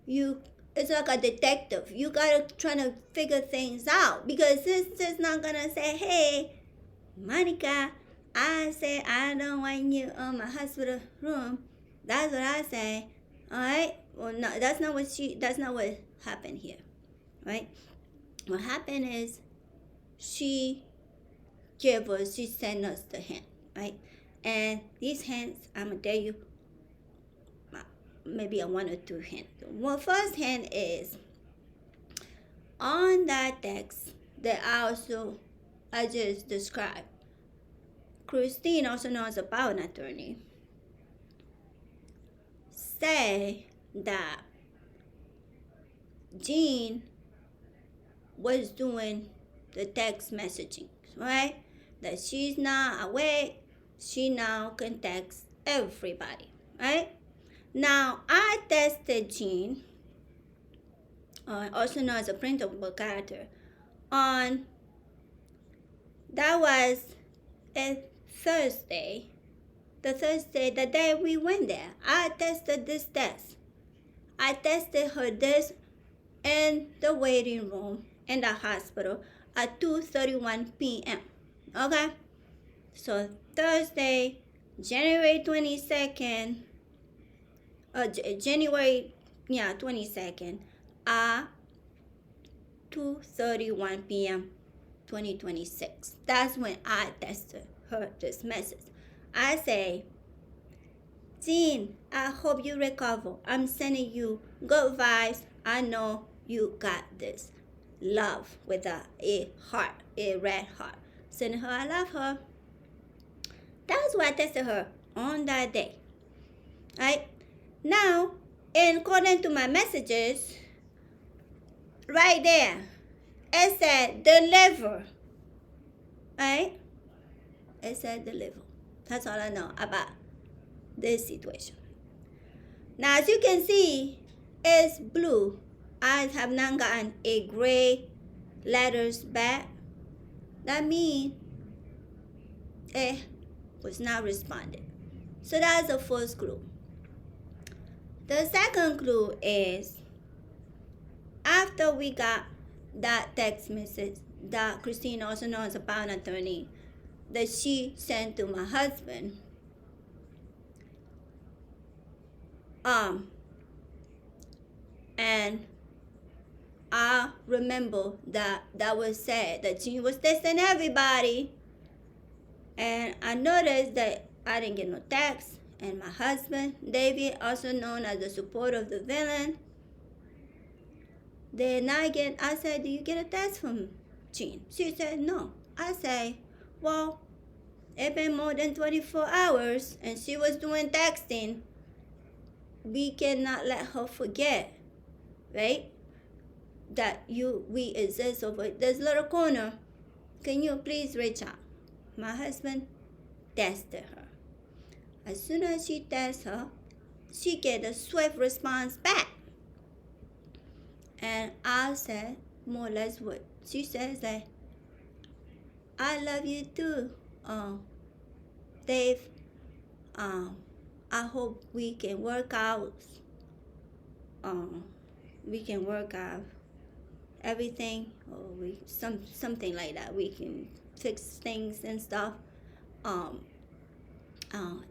it's like a detective. You gotta try to figure things out, because this is not gonna say, hey, Monica, I say I don't want you in my hospital room. That's what I say. All right. Well, no, that's not what happened here, right? What happened is she sent us the hint, right? And these hints, I'm gonna tell you maybe a one or two hint. Well, first hint is on that text that I just described. Christine, also known as a power attorney, say that Jean was doing the text messaging, right? That she's not awake, she now can text everybody, right? Now, I tested Jean, also known as a printable character, on, that was a Thursday, the day we went there. I tested this test. I tested her this in the waiting room in the hospital at 2:31 p.m. Okay? So Thursday, January 22nd, January 22nd at 2:31 p.m. 2026. That's when I tested her this message. I say, Jean, I hope you recover. I'm sending you good vibes. I know you got this. Love with a heart, a red heart. Sending her, I love her. That's why I tested her on that day. Right? Now, according to my messages, right there, it said deliver. Right? It said deliver. That's all I know about this situation. Now, as you can see, it's blue. I have not gotten a gray letters back. That means it was not responded. So that's the first clue. The second clue is after we got that text message that Christine, also known as a power attorney, that she sent to my husband, and I remember that was said that she was testing everybody, and I noticed that I didn't get no text, and my husband David, also known as the support of the villain, did not get. I said, do you get a text from Jean? She said no. I say, well, it's been more than 24 hours and she was doing texting. We cannot let her forget, right? That we exist over this little corner. Can you please reach out? My husband tested her. As soon as she tested her, she get a swift response back. And I said more or less what she says, that I love you too, Dave. I hope we can work out. We can work out everything, or something like that. We can fix things and stuff.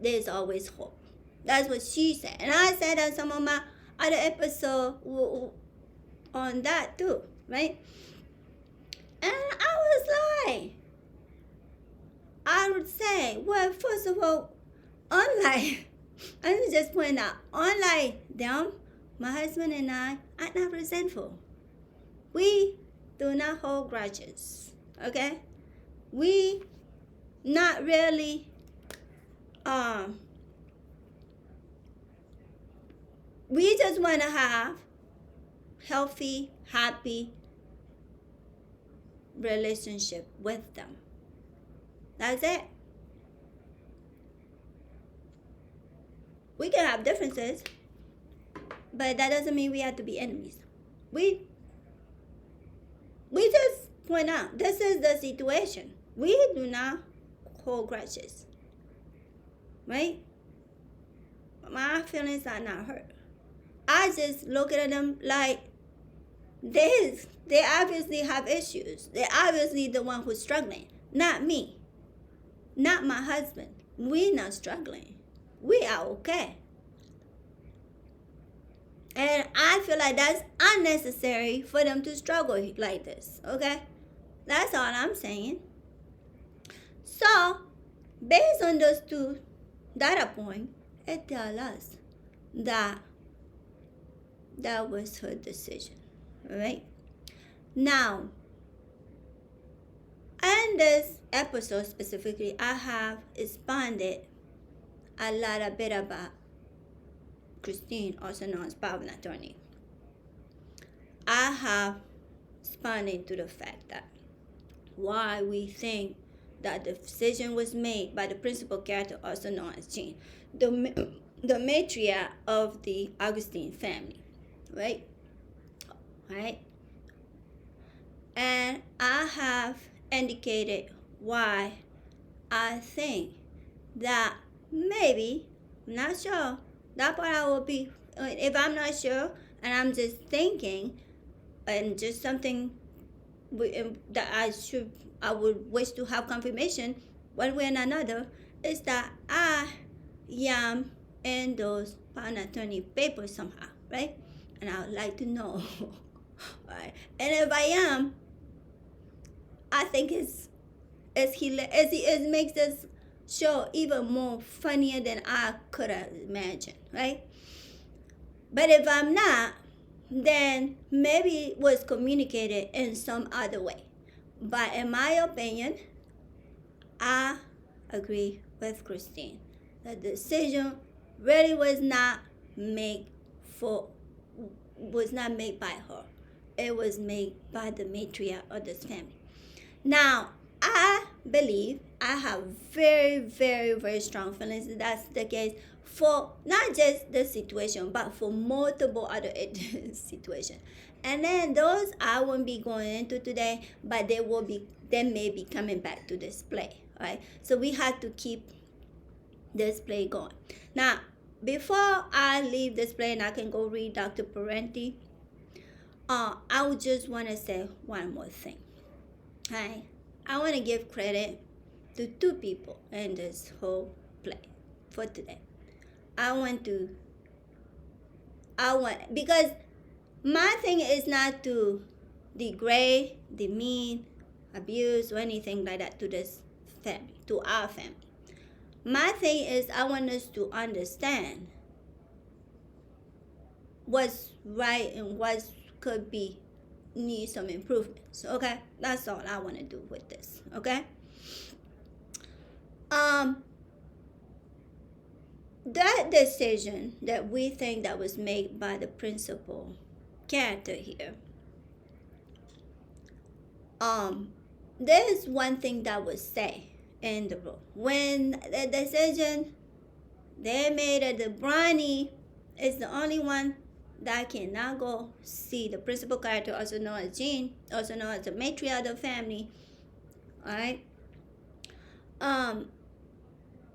There's always hope. That's what she said, and I said that some of other episode on that too, right? And I was like, I would say, well, first of all, unlike, I was just point out, unlike them, my husband and I are not resentful. We do not hold grudges, okay? We not really, we just want to have healthy, happy relationship with them. That's it. We can have differences, but that doesn't mean we have to be enemies. We just point out this is the situation. We do not hold grudges, right? My feelings are not hurt. I just look at them like they obviously have issues. They're obviously the one who's struggling, not me, not my husband. We're not struggling. We are okay. And I feel like that's unnecessary for them to struggle like this, okay? That's all I'm saying. So, based on those two data points, it tells us that that was her decision, right? Now, in this episode specifically, I have expanded a little bit about Christine, also known as power of attorney. I have expanded to the fact that why we think that the decision was made by the principal character, also known as Jean, the matriarch of the Augustine family, right? Right? And I have indicated why I think that maybe, I'm not sure, that part I will be, if I'm not sure and I'm just thinking and just something that I would wish to have confirmation one way or another, is that I am in those power of attorney papers somehow, right? And I would like to know. Right? And if I am, I think it makes this show even more funnier than I could have imagined, right? But if I'm not, then maybe it was communicated in some other way. But in my opinion, I agree with Christine. The decision really was not made by her. It was made by the matriarch of this family. Now, I believe I have very, very, very strong feelings that that's the case for not just this situation, but for multiple other situations. And then those I won't be going into today, but they may be coming back to display. Right? So we have to keep display going. Now, before I leave display and I can go read Dr. Parenti, I would just want to say one more thing. Hi, I want to give credit to two people in this whole play for today. Because my thing is not to degrade, demean, abuse, or anything like that to this family, to our family. My thing is I want us to understand what's right and what could be need some improvements. Okay, that's all I want to do with this. Okay. That decision that we think that was made by the principal character here. There's one thing that was said in the book when the decision they made that the Brownie is the only one that cannot go see the principal character, also known as Jean, also known as the matriarch of the family. Alright?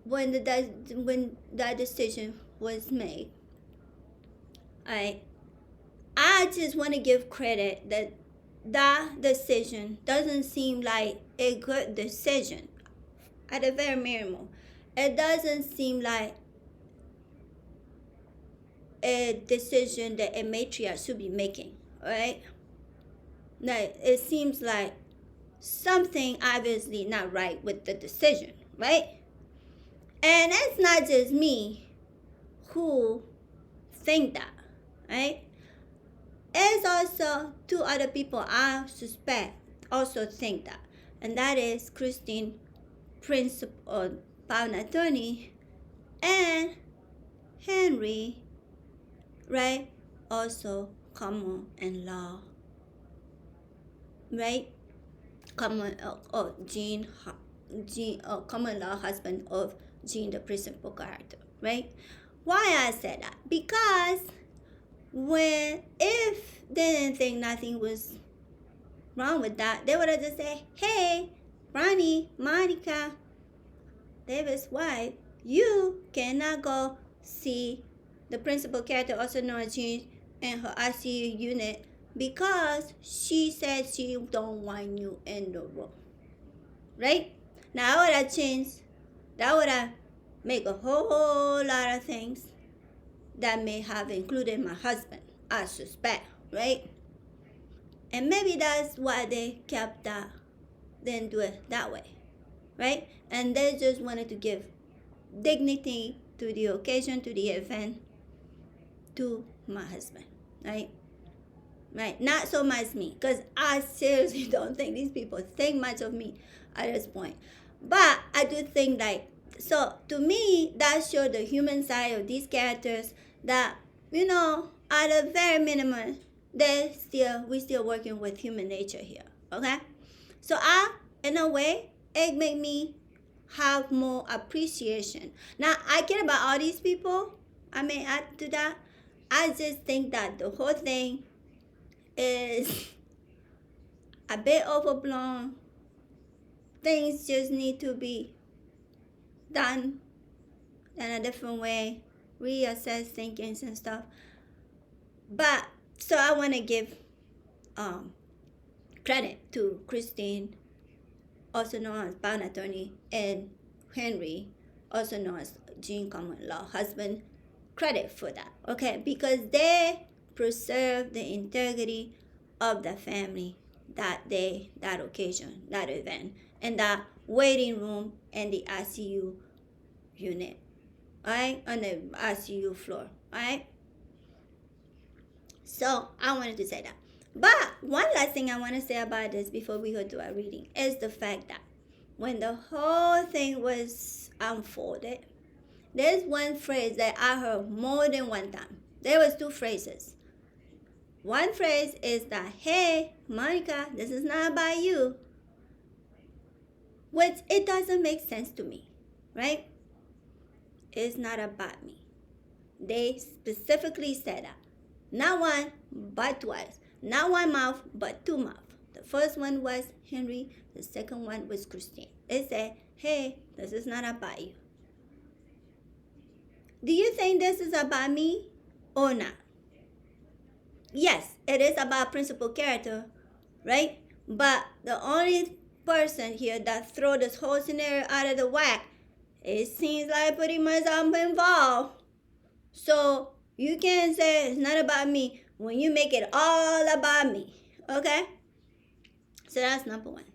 When that decision was made, I just want to give credit that that decision doesn't seem like a good decision. At the very minimum, it doesn't seem like a decision that a matriarch should be making, right? Now, it seems like something obviously not right with the decision, right? And it's not just me who think that, right? It's also two other people I suspect also think that, and that is Christine, principal pound attorney, and Henry, right? Also common in law, right? Common law husband of Jean, the principal character, right? Why I said that? Because if they didn't think nothing was wrong with that, they would have just said, "Hey, Ronnie, Monica, David's wife, you cannot go see the principal character, also known as Jean, in her ICU unit because she said she don't want you in the room." Right? Now I would have changed. That would have made a whole lot of things that may have included my husband, I suspect, right? And maybe that's why they kept that, didn't do it that way, right? And they just wanted to give dignity to the occasion, to the event, to my husband, right? Right? Not so much me, because I seriously don't think these people think much of me at this point. But I do think like, so to me, that showed the human side of these characters that, at a very minimum, we're still working with human nature here. Okay? So in a way, it made me have more appreciation. Now I care about all these people. I may add to that. I just think that the whole thing is a bit overblown. Things just need to be done in a different way, reassess thinkings and stuff. But so I want to give credit to Christine, also known as Pound Attorney, and Henry, also known as Jean Common Law husband, credit for that, okay? Because they preserve the integrity of the family that day, that occasion, that event, and that waiting room and the ICU unit, right? On the ICU floor, right? So I wanted to say that. But one last thing I want to say about this before we go to our reading is the fact that when the whole thing was unfolded, there's one phrase that I heard more than one time. There was two phrases. One phrase is that, "Hey, Monica, this is not about you," which it doesn't make sense to me, right? It's not about me. They specifically said that. Not one, but twice. Not one mouth, but two mouths. The first one was Henry. The second one was Christine. They said, "Hey, this is not about you." Do you think this is about me or not? Yes, it is about principal character, right? But the only person here that throw this whole scenario out of the whack, it seems like pretty much I'm involved. So you can't say it's not about me when you make it all about me, okay? So that's number one.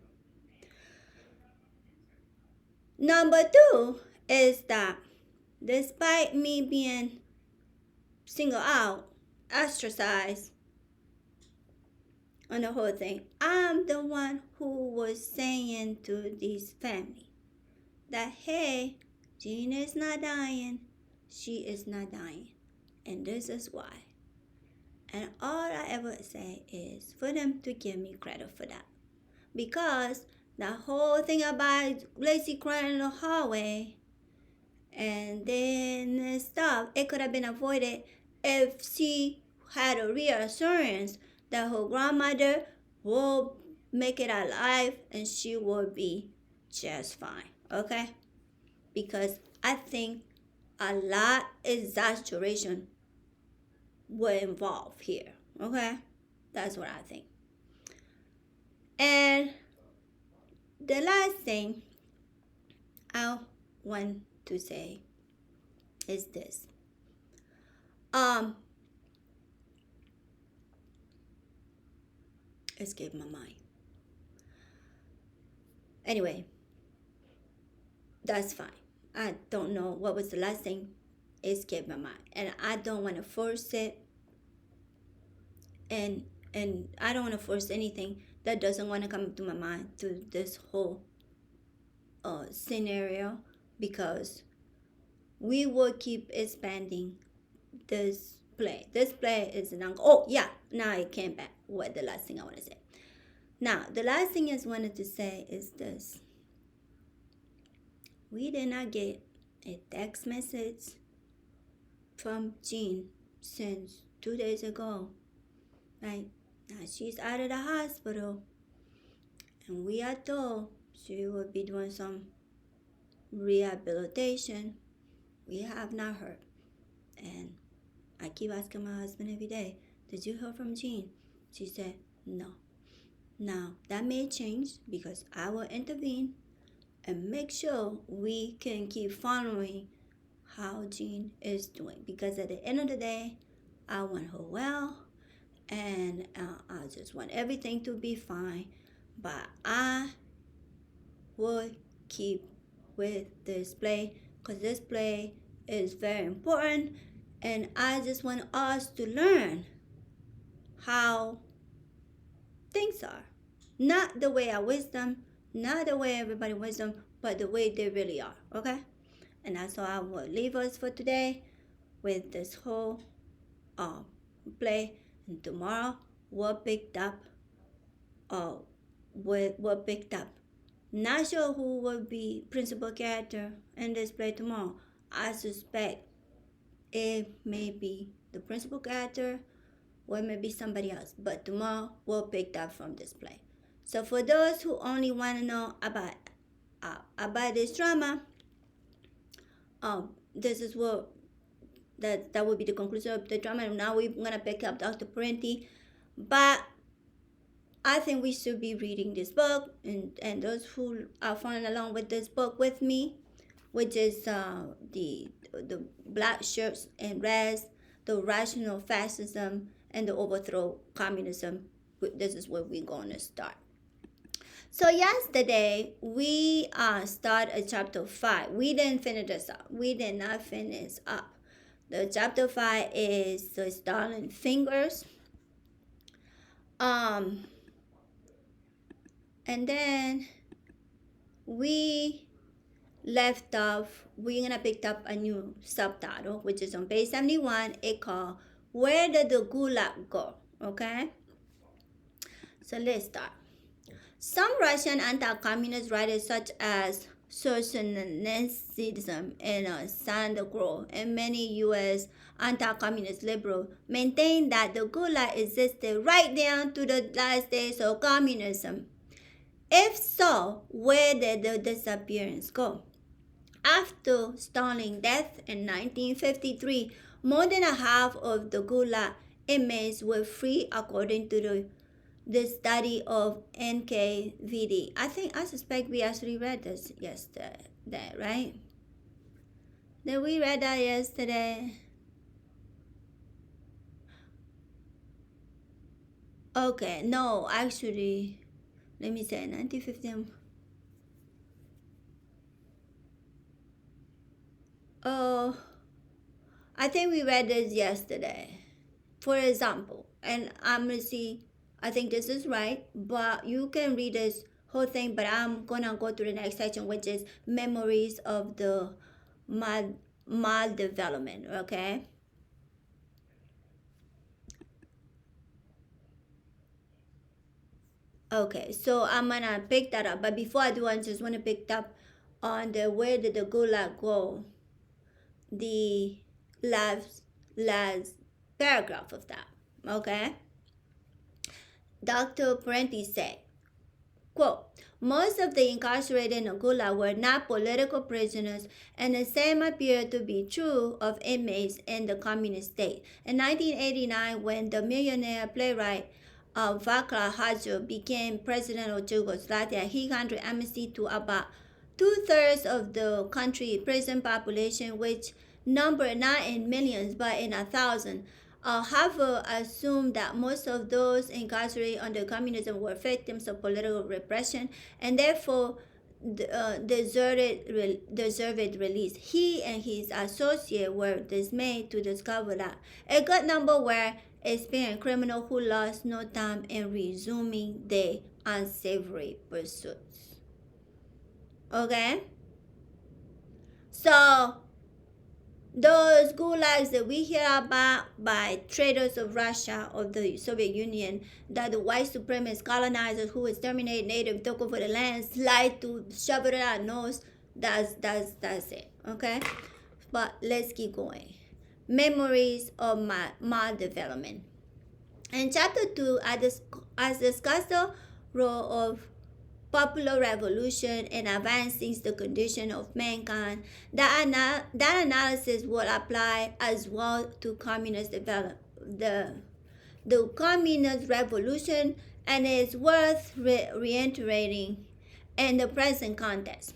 Number two is that despite me being singled out, ostracized on the whole thing, I'm the one who was saying to this family that, "Hey, Gina is not dying. She is not dying. And this is why." And all I ever say is for them to give me credit for that. Because the whole thing about Lacey crying in the hallway and then stuff, it could have been avoided if she had a reassurance that her grandmother will make it alive and she will be just fine, okay? Because I think a lot exaggeration were involved here, okay? That's what I think. And the last thing I want to say is this. Um, escaped my mind. Anyway, that's fine. I don't know what was the last thing. Escaped my mind, and I don't want to force it, and I don't want to force anything that doesn't want to come to my mind through this whole scenario, because we will keep expanding this play. This play is an oh yeah, now I came back. What the last thing I want to say? Now the last thing I wanted to say is this: we did not get a text message from Jean since 2 days ago. Right now she's out of the hospital, and we are told she will be doing some rehabilitation. We have not heard, and I keep asking my husband every day, did you hear from Jean? She said, no. Now, that may change because I will intervene and make sure we can keep following how Jean is doing. Because at the end of the day, I want her well, and I just want everything to be fine. But I will keep with this play, because this play is very important, and I just want us to learn how things are. Not the way I wish them, not the way everybody wishes them, but the way they really are, okay? And that's how I will leave us for today with this whole play. And tomorrow we'll pick up, we'll pick up. Not sure who will be principal character in this play tomorrow. I suspect it may be the principal character, or it may be somebody else. But tomorrow we'll pick that from this play. So for those who only want to know about this drama, this is what that will be the conclusion of the drama. And now we're gonna pick up Dr. Parenti, but I think we should be reading this book, and those who are following along with this book with me, which is the black shirts and reds, the rational fascism, and the overthrow communism. This is where we're going to start. So yesterday we started chapter 5. We didn't finish this up. We did not finish up. The chapter 5 is the Stalin fingers. And then we left off, we're gonna pick up a new subtitle, which is on page 71. It called Where Did the Gulag Go? Okay, so let's start. Some Russian anti-communist writers such as Solzhenitsyn and Sandro and many U.S. anti-communist liberals maintain that the Gulag existed right down to the last days of communism. If so, where did the disappearance go? After Stalin's death in 1953, more than a half of the Gulag inmates were free according to the study of NKVD. I suspect we actually read this yesterday, right? Did we read that yesterday? Okay, no, actually, let me say 1950. Oh, I think we read this yesterday. For example, and I'm gonna see, I think this is right, but you can read this whole thing, but I'm gonna go to the next section, which is memories of the development, okay? Okay, so I'm gonna pick that up, but before I do, I just wanna pick up on the where did the Gulag go, the last paragraph of that, okay? Dr. Parenti said, quote, most of the incarcerated in the Gulag were not political prisoners, and the same appeared to be true of inmates in the communist state. In 1989, when the millionaire playwright Václav Havel became president of Yugoslavia, he granted amnesty to about 2/3 of the country's prison population, which number not in millions but in 1,000. Harvard assumed that most of those incarcerated under communism were victims of political repression and therefore deserved release. He and his associate were dismayed to discover that a good number were experienced criminals who lost no time in resuming their unsavory pursuits. Okay? So, those gulags that we hear about by traitors of Russia, of the Soviet Union, that the white supremacist colonizers who exterminate native, took over the lands, lied to shove it in our nose, that's it. Okay? But let's keep going. Memories of maldevelopment. In chapter 2, I discussed the role of popular revolution in advancing the condition of mankind. That analysis would apply as well to communist development, the communist revolution, and is worth reiterating in the present context.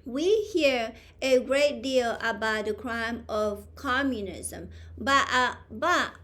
We hear a great deal about the crime of communism, but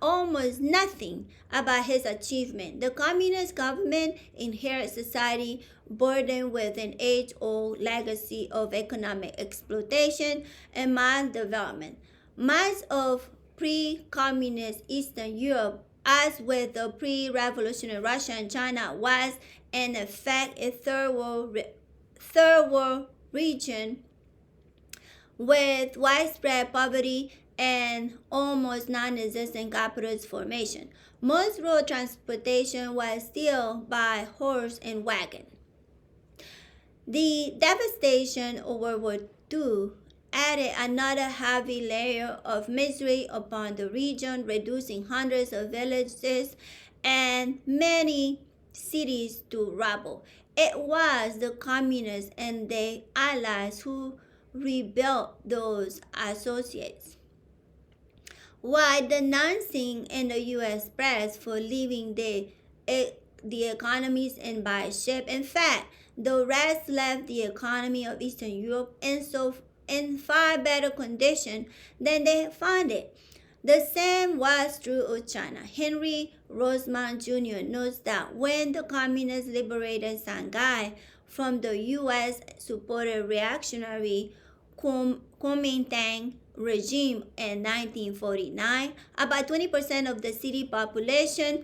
almost nothing about his achievement. The communist government inherits society burdened with an age-old legacy of economic exploitation and maldevelopment. Much of pre-communist Eastern Europe, as with the pre-revolutionary Russia and China, was in effect a third world region with widespread poverty and almost non-existent capitalist formation. Most road transportation was still by horse and wagon. The devastation of World War II added another heavy layer of misery upon the region, reducing hundreds of villages and many cities to rubble. It was the communists and their allies who rebuilt those associates. While denouncing in the U.S. press for leaving the economies in bad shape, in fact, the rest left the economy of Eastern Europe in far better condition than they found it. The same was true of China. Henry Roseman Jr. notes that when the communists liberated Shanghai from the U.S.-supported reactionary Kuomintang regime in 1949, about 20% of the city population,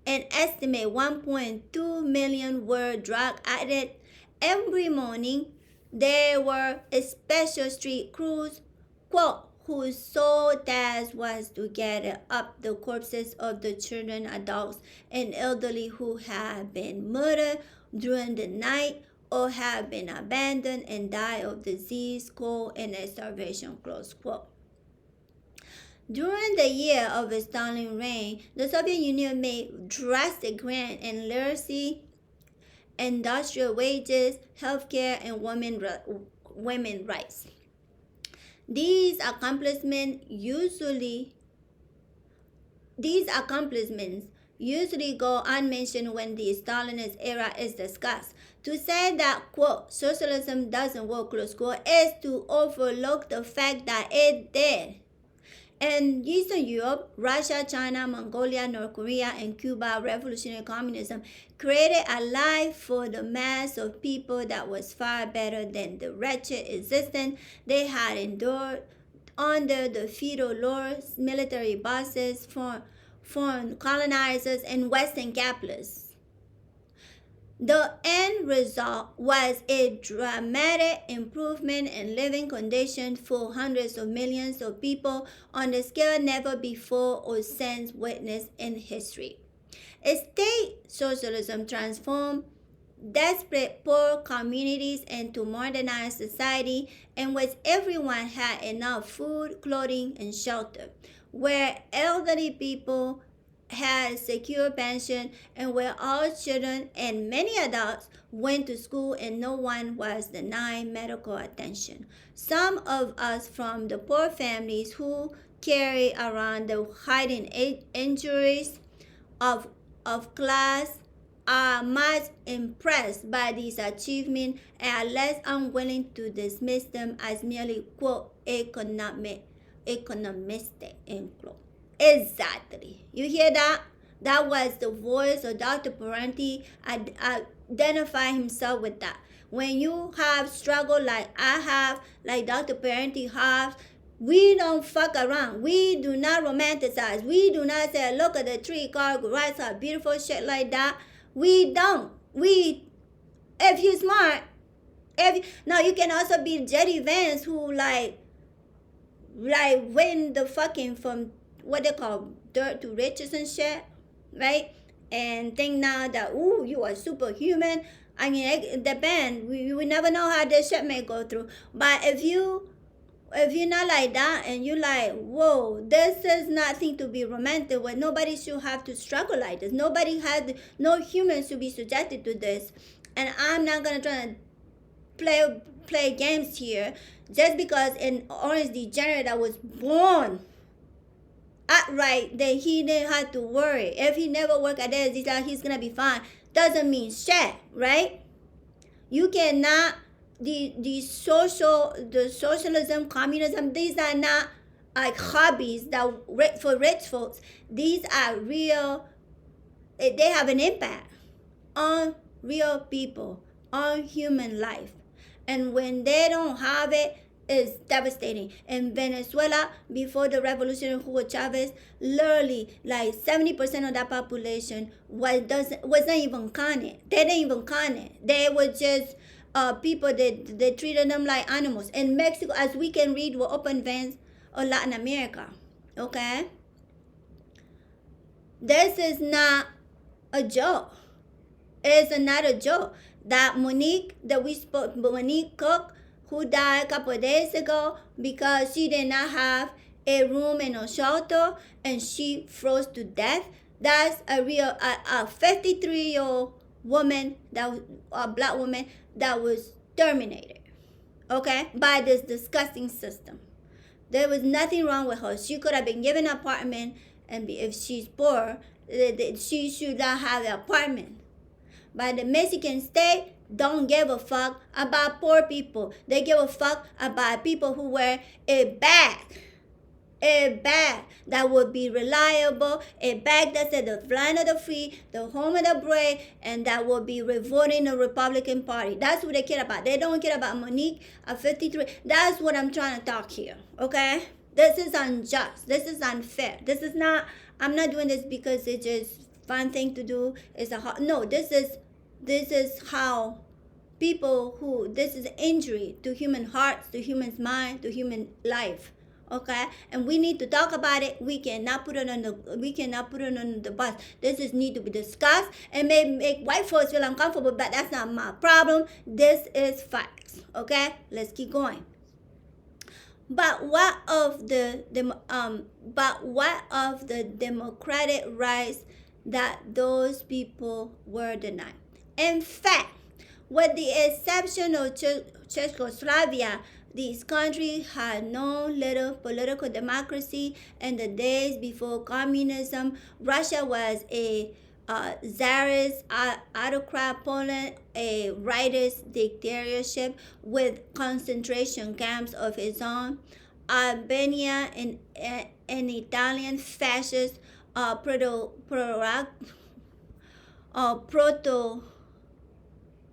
an estimate 1.2 million, were drug addicts. Every morning, there were special street crews, quote, whose sole task was to gather up the corpses of the children, adults, and elderly who had been murdered during the night or had been abandoned and died of disease, cold, and starvation, close quote. During the year of Stalin reign, the Soviet Union made drastic grants in literacy, industrial wages, healthcare, and women rights. These accomplishments usually go unmentioned when the Stalinist era is discussed. To say that, quote, socialism doesn't work, close quote, is to overlook the fact that it did. In Eastern Europe, Russia, China, Mongolia, North Korea, and Cuba, revolutionary communism created a life for the mass of people that was far better than the wretched existence they had endured under the feudal lords, military bosses, foreign colonizers, and Western capitalists. The end result was a dramatic improvement in living conditions for hundreds of millions of people on a scale never before or since witnessed in history. State socialism transformed desperate poor communities into modernized society in which everyone had enough food, clothing, and shelter, where elderly people had secure pension, and where all children and many adults went to school and no one was denied medical attention. Some of us from the poor families who carry around the hidden injuries of class are much impressed by these achievements and are less unwilling to dismiss them as merely, quote, economic economiste, end quote. Exactly. You hear that? That was the voice of Dr. Parenti identify himself with that. When you have struggle like I have, like Dr. Parenti has, we don't fuck around. We do not romanticize. We do not say, look at the tree, car, garage, beautiful shit like that. We don't. If you're smart, now you can also be Jetty Vance who win the fucking from what they call dirt to riches and shit, right? And think now that ooh you are superhuman. I mean it depends. We never know how this shit may go through. But if you're not like that and you're like, whoa, this is nothing to be romantic with. Nobody should have to struggle like this. No human should be subjected to this. And I'm not gonna try to play games here just because an orange degenerate that was born outright that he didn't have to worry. If he never work at this, he's gonna be fine. Doesn't mean shit, right? You cannot the socialism, communism, these are not like hobbies that for rich folks. These are real. They have an impact on real people, on human life. And when they don't have it, it's devastating. In Venezuela, before the revolution of Hugo Chavez, literally like 70% of that population wasn't even counted. They didn't even count it. They were just people that they treated them like animals. In Mexico, as we can read, were open veins of Latin America. Okay? This is not a joke. It's not a joke. That Monique Cook, who died a couple of days ago because she did not have a room in a shelter and she froze to death. That's a 53-year-old woman, a black woman that was terminated, okay, by this disgusting system. There was nothing wrong with her. She could have been given an apartment, and if she's poor, she should not have an apartment. But the Mexican state don't give a fuck about poor people. They give a fuck about people who wear a bag that would be reliable, a bag that said the land of the free, the home of the brave, and that will be voting the Republican Party. That's what they care about. They don't care about Monique at 53. That's what I'm trying to talk here, okay? This is unjust. This is unfair. This is not, I'm not doing this because it's just fun thing to do. No, this is how people this is injury to human hearts, to human mind, to human life. Okay, and we need to talk about it. We cannot put it on the bus. This is need to be discussed and make white folks feel uncomfortable, but that's not my problem. This is facts. Okay, let's keep going. But what of the democratic rights that those people were denied? In fact, with the exception of Czechoslovakia, these countries had known little political democracy in the days before communism. Russia was a Tsarist autocrat, Poland a rightist dictatorship with concentration camps of its own. Albania an Italian fascist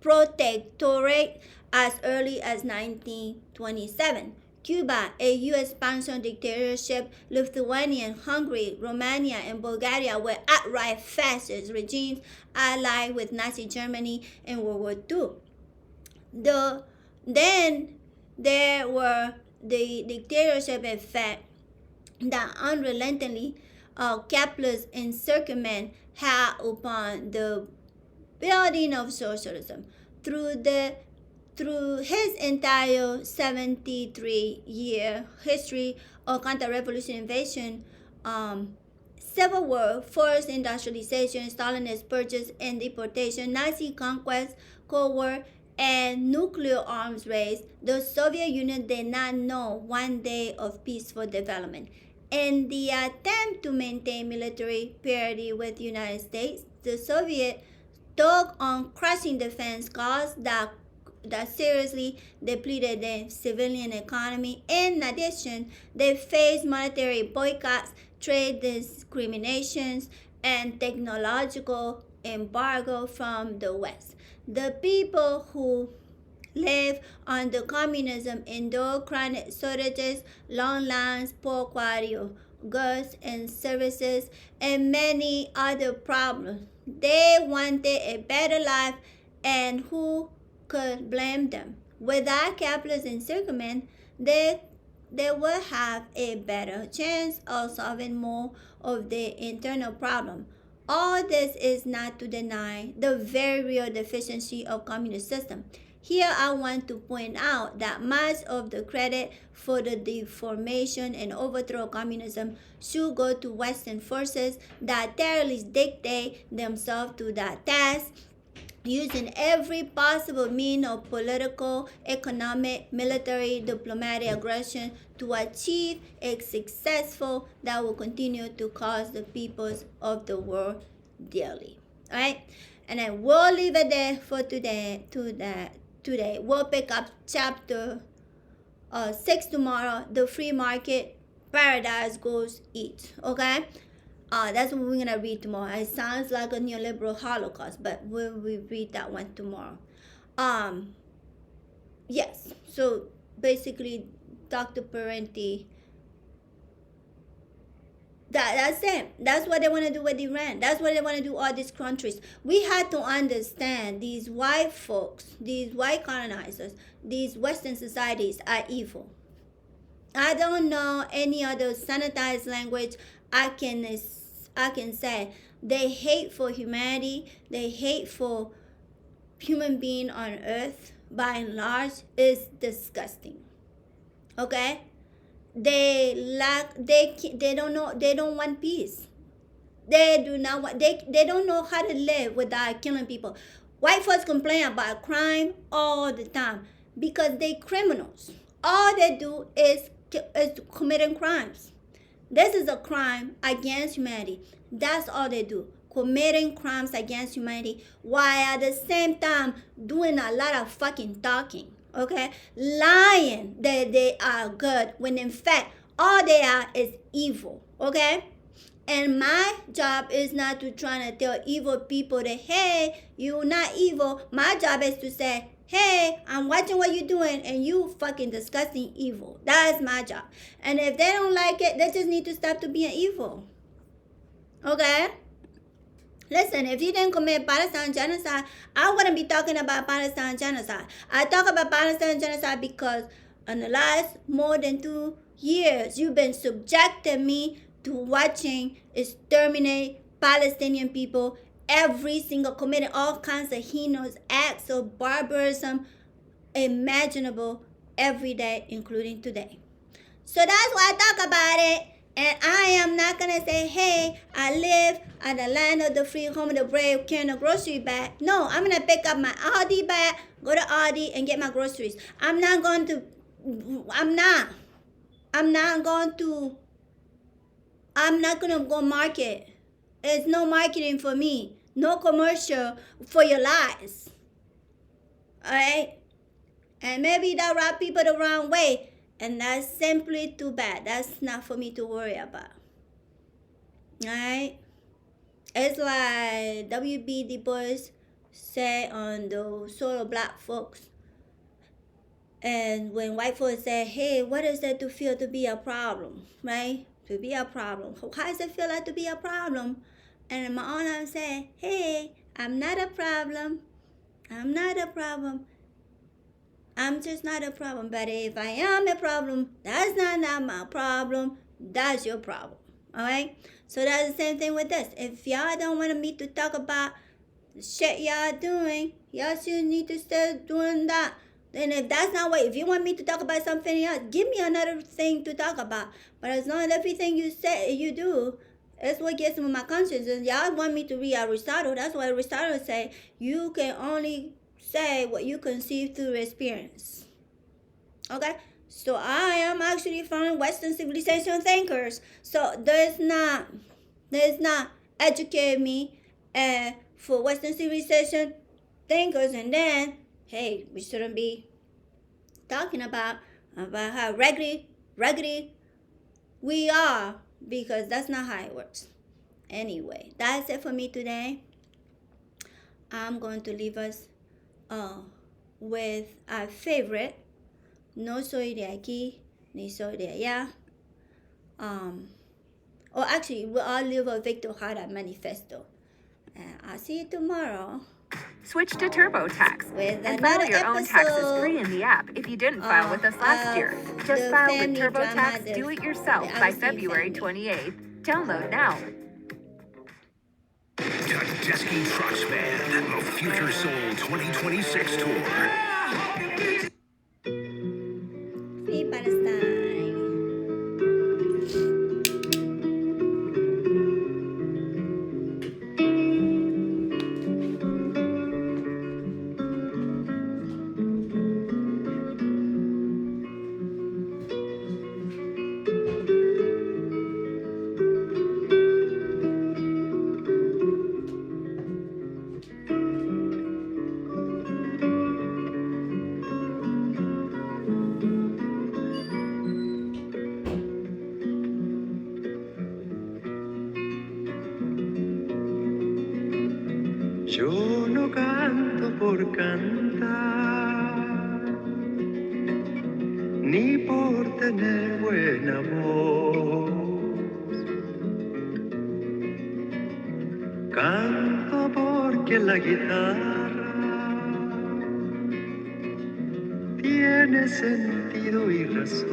protectorate as early as 1927. Cuba, a U.S.-sponsored dictatorship. Lithuania, Hungary, Romania, and Bulgaria were outright fascist regimes allied with Nazi Germany in World War II. Then there were the dictatorship effect that unrelentingly capitalist encirclement had upon the building of socialism through his entire 73-year history of counter-revolution invasion, civil war, forced industrialization, Stalinist purges and deportation, Nazi conquest, Cold War, and nuclear arms race, the Soviet Union did not know one day of peaceful development. In the attempt to maintain military parity with the United States, the Soviet dug on crushing defense costs that that seriously depleted the civilian economy. In addition, they face monetary boycotts, trade discriminations, and technological embargo from the West. The people who live under communism endure chronic shortages, long lines, poor quality of goods and services, and many other problems. They wanted a better life, and who could blame them? Without capitalist encirclement, they will have a better chance of solving more of their internal problem. All this is not to deny the very real deficiency of communist system. Here I want to point out that much of the credit for the deformation and overthrow of communism should go to Western forces that thoroughly dictate themselves to that task, using every possible means of political, economic, military, diplomatic aggression to achieve a successful that will continue to cost the peoples of the world dearly. All right, and then we'll leave it there for today. Today we'll pick up chapter 6 tomorrow. The free market paradise goes eat. Okay. That's what we're gonna read tomorrow. It sounds like a neoliberal holocaust, but we'll read that one tomorrow. Yes. So basically, Dr. Parenti, that's it. That's what they want to do with Iran. That's what they want to do all these countries. We had to understand these white folks, these white colonizers, these Western societies are evil. I don't know any other sanitized language I can say. They hate for humanity. They hate for human being on earth. By and large, is disgusting. Okay, they don't know. They don't want peace. They do not want. They don't know how to live without killing people. White folks complain about crime all the time because they criminals. All they do is committing crimes. This is a crime against humanity. That's all they do. Committing crimes against humanity while at the same time doing a lot of fucking talking. Okay? Lying that they are good when in fact all they are is evil. Okay? And my job is not to try to tell evil people that, hey, you're not evil. My job is to say, hey, I'm watching what you're doing and you fucking disgusting evil. That's my job. And if they don't like it, they just need to stop to being evil. Okay? Listen, if you didn't commit Palestine genocide, I wouldn't be talking about Palestine genocide. I talk about Palestine genocide because in the last more than 2 years, you've been subjecting me to watching exterminate Palestinian people, every single committing all kinds of heinous acts of barbarism imaginable every day, including today. So that's why I talk about it. And I am not going to say, hey, I live at the land of the free, home of the brave, carrying a grocery bag. No, I'm going to pick up my Aldi bag, go to Aldi and get my groceries. I'm not going to go market. There's no marketing for me. No commercial for your lies. Alright? And maybe that rub people the wrong way. And that's simply too bad. That's not for me to worry about. Alright? It's like W.B. Du Bois said on the sort of black folks. And when white folks say, hey, what is it to feel to be a problem? Right? To be a problem. How does it feel like to be a problem? And in my own I say, hey, I'm not a problem. I'm not a problem. I'm just not a problem. But if I am a problem, that's not my problem. That's your problem. Alright? So that's the same thing with this. If y'all don't want me to talk about the shit y'all doing, y'all should need to start doing that. And if that's not what, if you want me to talk about something else, give me another thing to talk about. But as long as everything you say, you do, that's what gets me my conscience. And y'all want me to read Aristotle. That's why Aristotle say, you can only say what you conceive through experience. Okay? So I am actually from Western civilization thinkers. So does not educate me for Western civilization thinkers and then hey, we shouldn't be talking about how raggedy we are, because that's not how it works. Anyway, that's it for me today. I'm going to leave us with our favorite. No soy de aquí, ni soy de allá. Or actually, we'll all live a Victor Jara manifesto. And I'll see you tomorrow. Switch to TurboTax With and file another your own taxes episode free in the app if you didn't file with us last year. Just the file with family drama, TurboTax Do It Yourself the by Augustine February family. 28th. Download now. Tedeschi Trucks Band, the Future Soul 2026 tour. Free Palestine. Yo no canto por cantar, ni por tener buena voz. Canto porque la guitarra tiene sentido y razón.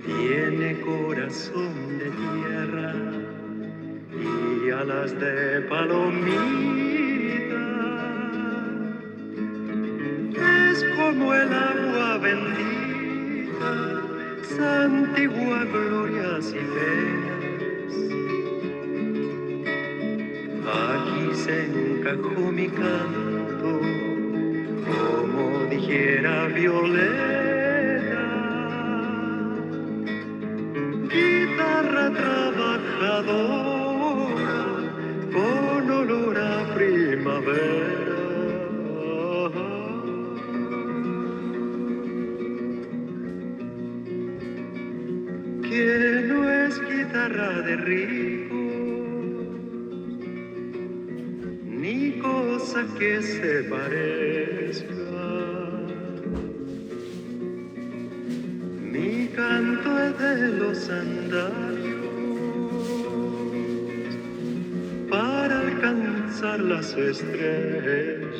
Tiene corazón de tierra y alas de palomita. Es como el agua bendita, santigua glorias y penas. Aquí se encajó mi canto, como dijera Violeta. Guitarra trabajadora, con olor a primavera. Que no es guitarra de rico, ni cosa que se parezca. Mi canto es de los andarios para alcanzar las estrellas.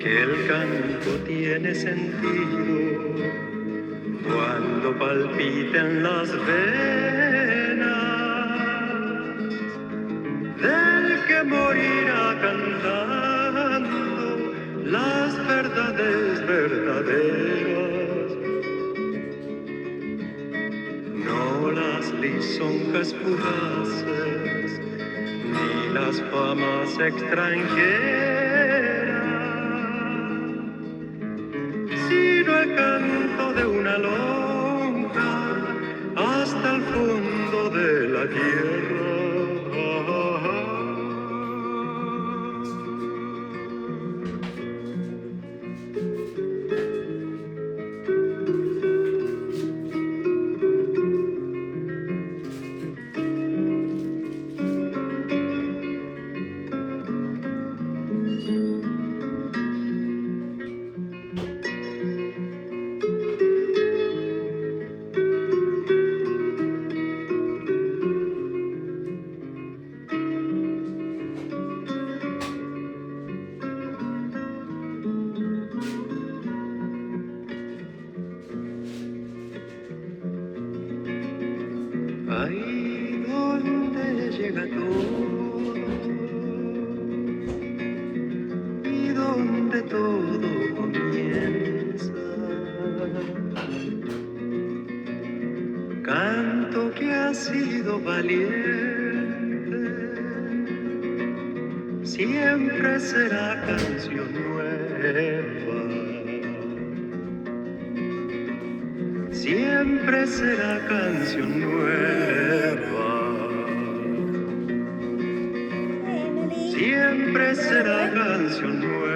Que el canto tiene sentido cuando palpiten las venas del que morirá cantando las verdades verdaderas, no las lisonjas fugaces ni las famas extranjeras, sino el canto de una lonja hasta el fondo de la tierra. Ahí donde llega todo y donde todo comienza, canto que ha sido valiente, siempre será canción nueva. Siempre será canción nueva. siempre será canción nueva.